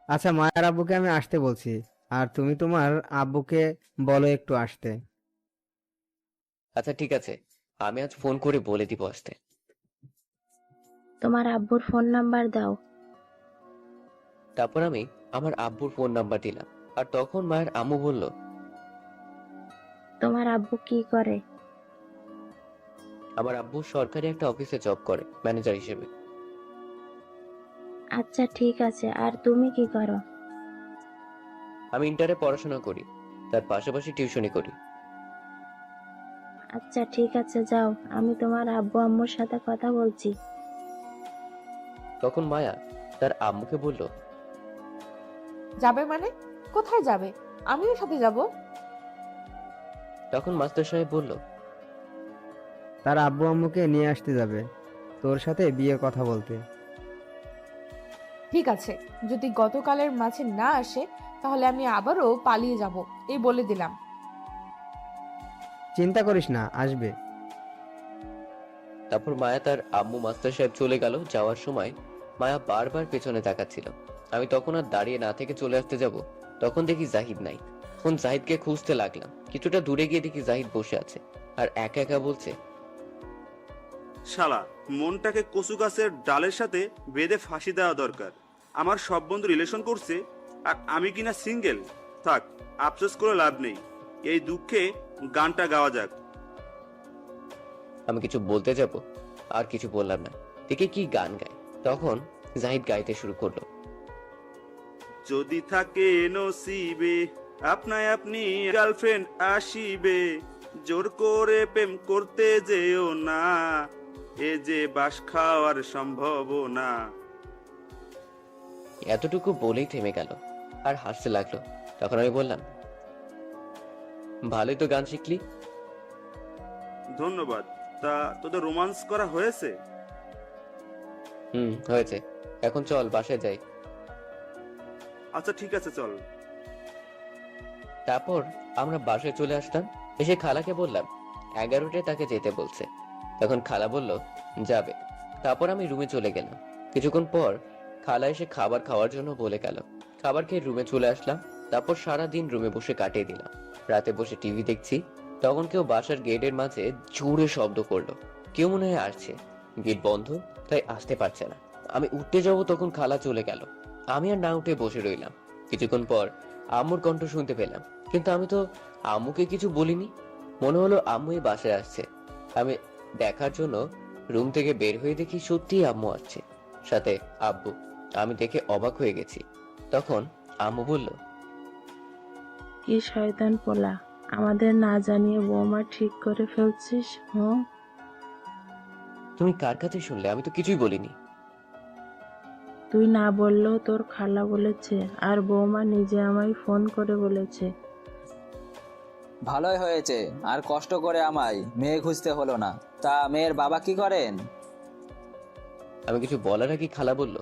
আচ্ছা, মায়ের আব্বুকে আমি আসতে বলছি, আর তুমি তোমার আব্বুকে বলো একটু আসতে। আচ্ছা ঠিক আছে, আমি আজ ফোন করে বলে দিব আসতে। তোমার আব্বুর ফোন নাম্বার দাও। তারপর আমি আমার আব্বুর ফোন নাম্বার দিলাম, আর তখন মায়ের আম্মু বলল, তোমার আব্বু কি করে? আমার আব্বু সরকারি একটা অফিসে জব করে ম্যানেজার হিসেবে। আচ্ছা ঠিক আছে, আর তুমি কি করো? আমি ইন্টারে পড়াশোনা করি, তার পাশাপাশি টিউশনি করি। আচ্ছা ঠিক আছে, যাও, আমি তোমার আব্বু আম্মুর সাথে কথা বলছি। তখন মায়া তার আম্মুকে বলল, যাবে মানে? কোথায় যাবে? আমিও সাথে যাব। তখন মাস্টার সাহেব বলল, তার আব্বু আম্মুকে নিয়ে আসতে যাবে তোর সাথে বিয়ের কথা বলতে। ঠিক আছে, যদি গতকালের মাঝে না আসে তাহলে আমি আবারও পালিয়ে যাব, এই বলে দিলাম। চিন্তা করিস না, আসবে। তারপর মায়া তার আম্মু মাস্টার সাহেব চলে গেল। যাওয়ার সময় মায়া বারবার পেছনে তাকাচ্ছিল। আমি তখন আর দাঁড়িয়ে না থেকে চলে আসতে যাব, তখন দেখি জাহিদ নাই। তখন জাহিদকে খুঁজতে লাগলাম। কিছুটা দূরে গিয়ে দেখি জাহিদ বসে আছে আর একা একা বলছে, শালা, মনটাকে কচু গাছের ডালের সাথে বেঁধে ফাঁসি দেওয়া দরকার। আমার সব বন্ধু রিলেশন করছে আর আমি কিনা সিঙ্গেল। থাক, আফসোস করে লাভ নেই, এই দুঃখে গানটা গাওয়া যাক। আমি কিছু বলতে যাব, আর কিছু বললাম না। দেখে কি গান গায়। তখন জাহিদ গাইতে শুরু করলো, যদি থাকে নসিবে আপনায় আপনি গার্লফ্রেন্ড আসিবে, জোর করে প্রেম করতে যেও না, এ যে বাস খাওয়ার সম্ভাবনা। এতটুকু বলেই থেমে গেল আর হাসতে লাগলো। তখন আমি বললাম, ভালোই তো গান শিখলি। ধন্যবাদ। তা তোদের রোমান্স করা হয়েছে? হয়েছে। এখন চল বাসায় যাই। আচ্ছা ঠিক আছে, চল। তারপর আমরা বাসায় চলে আসলাম। এসে খালাকে বললাম 11টায় তাকে যেতে বলছে। তখন খালা বলল যাবে। তারপর আমি রুমে চলে গেলাম। কিছুক্ষণ পর খালা এসে খাবার খাওয়ার জন্য বলে গেল। খাবার খেয়ে রুমে চলে আসলাম। তারপর সারাদিন রুমে বসে কাটিয়ে দিলাম। রাতে বসে টিভি দেখছি। তখন কেউ বাসার গেটের মাঝে জোরে শব্দ করলো। কেউ মনে হয় আসছে। গেট বন্ধ, তাই আসতে পারছে না। আমি উঠতে যাব, তখন খালা চলে গেল। আমি আর না উঠে বসে রইলাম। কিছুক্ষণ পর আম্মুর কণ্ঠ শুনতে পেলাম, কিন্তু আমি তো আম্মুকে কিছু বলিনি। মনে হলো আম্মুই বাসায় আসছে। আমি দেখার জন্য রুম থেকে বের হয়ে দেখি সত্যিই আম্মু আসছে, সাথে আব্বু। আমি দেখে অবাক হয়ে গেছি। তখন আম্মু বলল, কি শয়তান পোলা, আমাদের না জানিয়ে বৌমা ঠিক করে ফেলছিস। তুমি কার কাছে শুনলে? আমি তো কিছুই বলিনি। তুই না বললেও তোর খালা বলেছে, আর বৌমা নিজে আমায় ফোন করে বলেছে। ভালোই হয়েছে, আর কষ্ট করে আমায় মেয়ে খুঁজতে হলো না। তা মেয়ের বাবা কি করেন? আমি কিছু বলার আগে খালা বলল,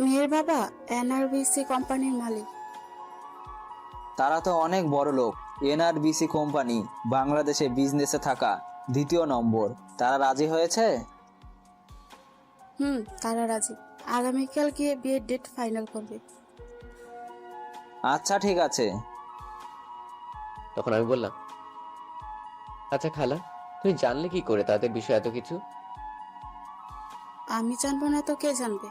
মেয়ের বাবা এনআরবিসি কোম্পানির মালিক। তারা তো অনেক বড় লোক। এনআরবিসি কোম্পানি বাংলাদেশে বিজনেসে থাকা 2য় নম্বর। তারা রাজি হয়েছে? তারা রাজি। আগামীকাল গিয়ে বিয়ের ডেট ফাইনাল করবে। আচ্ছা ঠিক আছে। তখন আমি বললাম, আচ্ছা খালা, তুমি জানলে কি করে তাদের বিষয়ে এত কিছু? আমি জানবো না তো কে জানবে?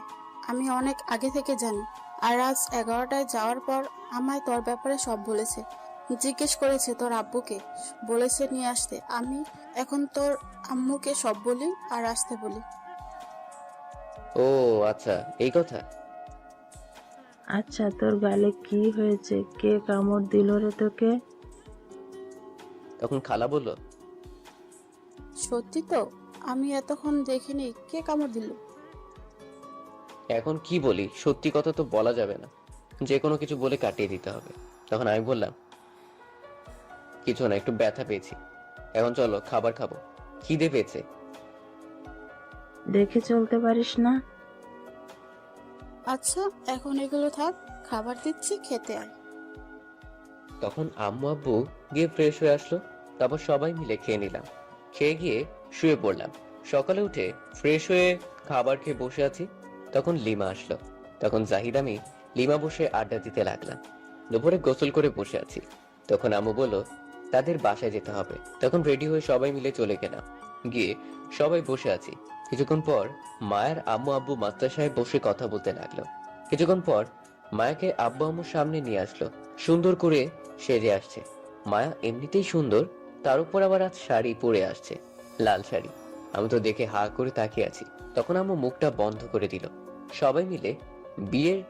আমি অনেক আগে থেকে জানি। আর আজ 11টায় যাওয়ার পর আমায় তোর ব্যাপারে সব বলেছে। জিজ্ঞেস করেছে তোর আব্বুকে, বলেছে নিয়ে আসতে। আমি এখন তোর আম্মুকে সব বলি আর আসতে বলি। ও আচ্ছা, এই কথা। আচ্ছা, তোর গালে কি হয়েছে? কে কামড় দিল রে তোকে? তখন খালা বলল, সত্যি তো, আমি এতক্ষণ দেখিনি। কে কামড় দিল? এখন কি বলি, সত্যি কথা তো বলা যাবে না, যে কোনো কিছু বলে কাটিয়ে দিতে হবে। তখন আমি বললাম, কিছু না, একটু ব্যথা পেয়েছি। এখন চলো খাবার খাবো, খিদে পেয়েছে। দেখে চলতে পারিস না? আচ্ছা, এখন এগুলো থাক, খাবার দিচ্ছি, খেতে আয়। তখন আম্মু আব্বু গিয়ে ফ্রেশ হয়ে আসলো। তারপর সবাই মিলে খেয়ে নিলাম। খেয়ে গিয়ে শুয়ে পড়লাম। সকালে উঠে ফ্রেশ হয়ে খাবার খেয়ে বসে আছি, তখন লিমা আসলো। তখন জাহিদ আমি লিমা বসে আড্ডা দিতে লাগলাম। দুপুরে গোসল করে বসে আছি, তখন আম্মু বলল তাদের বাসায় যেতে হবে। তখন রেডি হয়ে সবাই মিলে চলে গেলাম। গিয়ে সবাই বসে আছি। কিছুক্ষণ পর মায়ের আম্মু আব্বু মাস্টার সাহেব বসে কথা বলতে লাগলো। কিছুক্ষণ পর মায়াকে আব্বু আম্মুর সামনে নিয়ে আসলো। সুন্দর করে সেজে আসছে। মায়া এমনিতেই সুন্দর, তার উপর আবার আজ শাড়ি পরে আসছে, লাল শাড়ি। আমি তো দেখে হা করে তাকিয়ে আছি। তখন আম্মু মুখটা বন্ধ করে দিল। সবাই মিলে বিয়ের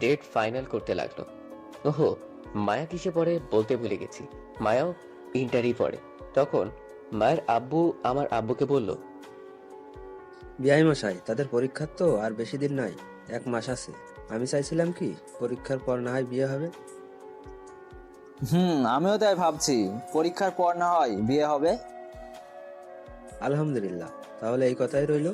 ডেট ফাইনাল করতে লাগলো। ওহো, মায়া কিসে পড়ে বলতে ভুলে গেছি। মায়াও ইন্টারই পড়ে। তখন মায়ের আব্বু আমার আব্বুকে বলল, বিআই মশাই, তাদের পরীক্ষার তো আর বেশি দিন নাই, 1 মাস আছে। আমি চাইছিলাম কি পরীক্ষার পর না হয় বিয়ে হবে। আমিও তাই ভাবছি, পরীক্ষার পর না হয় বিয়ে হবে। আলহামদুলিল্লাহ, তাহলে এই কথাই রইল।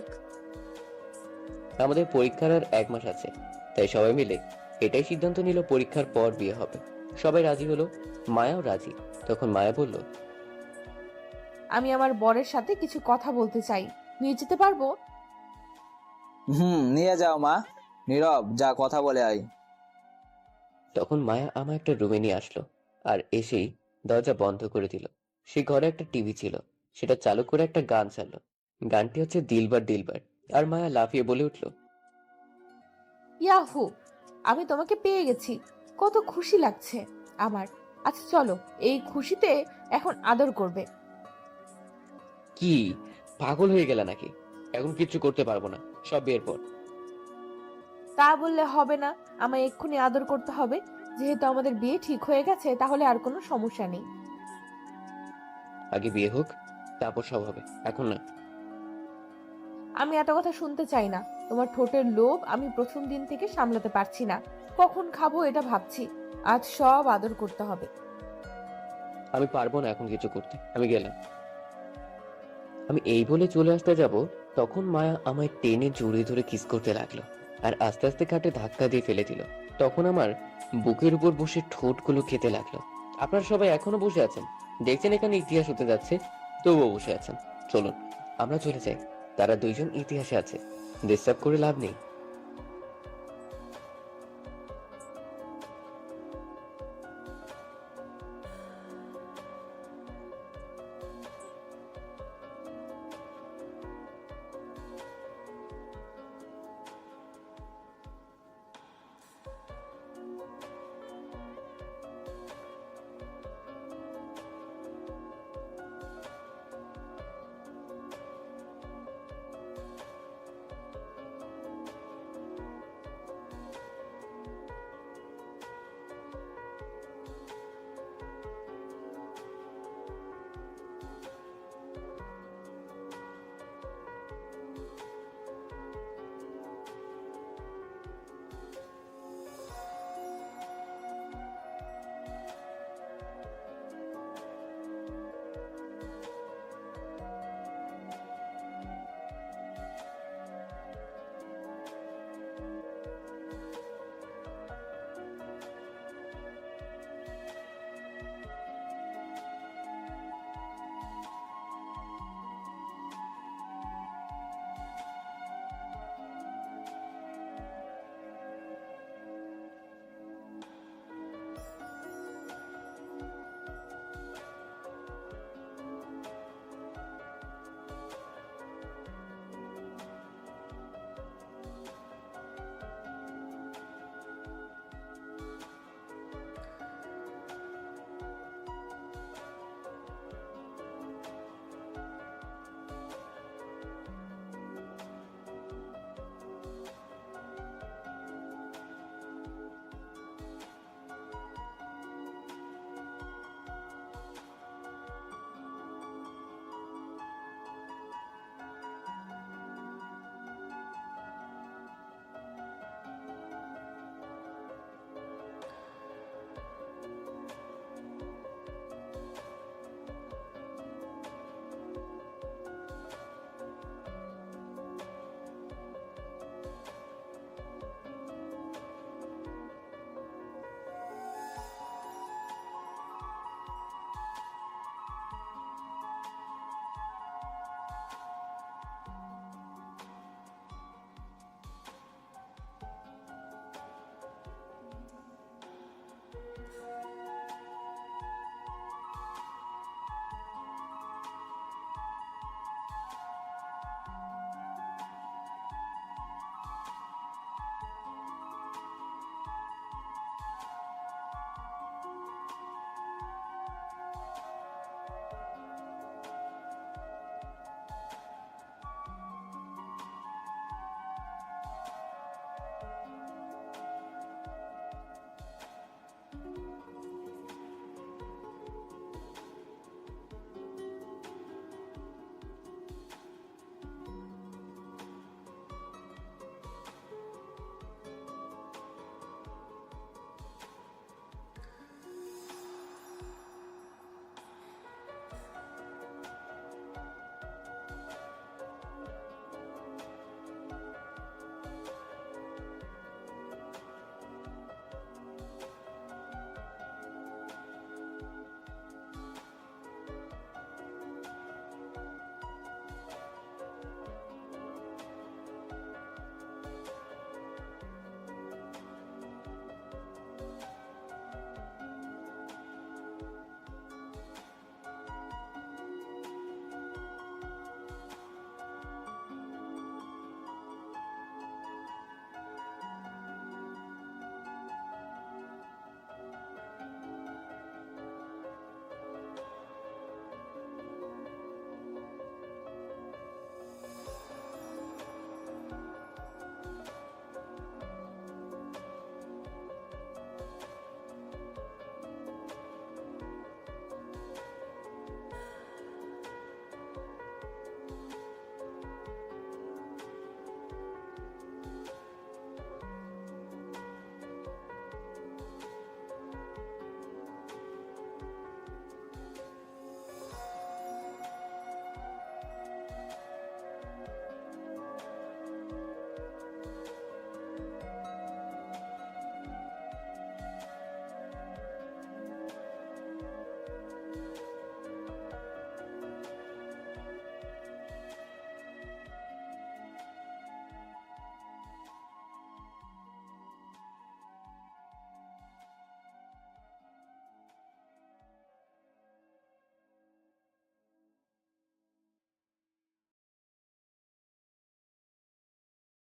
আমাদের পরীক্ষার আর 1 মাস আছে, তাই সবাই মিলে এটাই সিদ্ধান্ত নিল পরীক্ষার পর বিয়ে হবে। সবাই রাজি হলো, মায়াও রাজি। তখন মায়া বলল, আমি আমার বরের সাথে কিছু কথা বলতে চাই, নিয়ে যেতে পারবো? নিয়ে যাও মা। নীরব, যা কথা বলে আয়। তখন মায়া আমার একটা রুমে নিয়ে আসলো আর এসেই দরজা বন্ধ করে দিল। সে ঘরে একটা টিভি ছিল, সেটা চালু করে একটা গান চাললো। গানটি হচ্ছে দিলবার দিলবার। আর মায়া লাফিয়ে বলে উঠল, ইয়াহু, আমি তোমাকে পেয়ে গেছি, কত খুশি লাগছে আমার। আচ্ছা চলো, এই খুশিতে এখন আদর করবে। কি পাগল হয়ে গেল নাকি? এখন কিচ্ছু করতে পারবো না, সব বিয়ের পর। তা বললে হবে না, আমায় এক্ষুনি আদর করতে হবে। যেহেতু আমাদের বিয়ে ঠিক হয়ে গেছে, তাহলে আর কোনো সমস্যা নেই। আগে বিয়ে হোক, তারপর সব হবে, এখন না। আমি এত কথা শুনতে চাই না। তোমার ঠোঁটের লোভ আমি প্রথম দিন থেকে সামলাতে পারছি না। কখন খাবো এটা ভাবছি। আজ সব আদর করতে হবে। আমি পারবো না এখন কিছু করতে, আমি গেলাম। আমি এই বলে চলে আসতে যাব, তখন মায়া আমায় টেনে জড়িয়ে ধরে কিস করতে লাগলো আর আস্তে আস্তে খাটে ধাক্কা দিয়ে ফেলে দিল। তখন আমার বুকের উপর বসে ঠোঁটগুলো খেতে লাগলো। আপনারা সবাই এখনো বসে আছেন, দেখছেন এখানে ইতিহাস হতে যাচ্ছে, তবুও বসে আছেন। চলুন আমরা চলে যাই, তারা দুইজন ইতিহাসে আছে, ডিস্টার্ব করে লাভ নেই।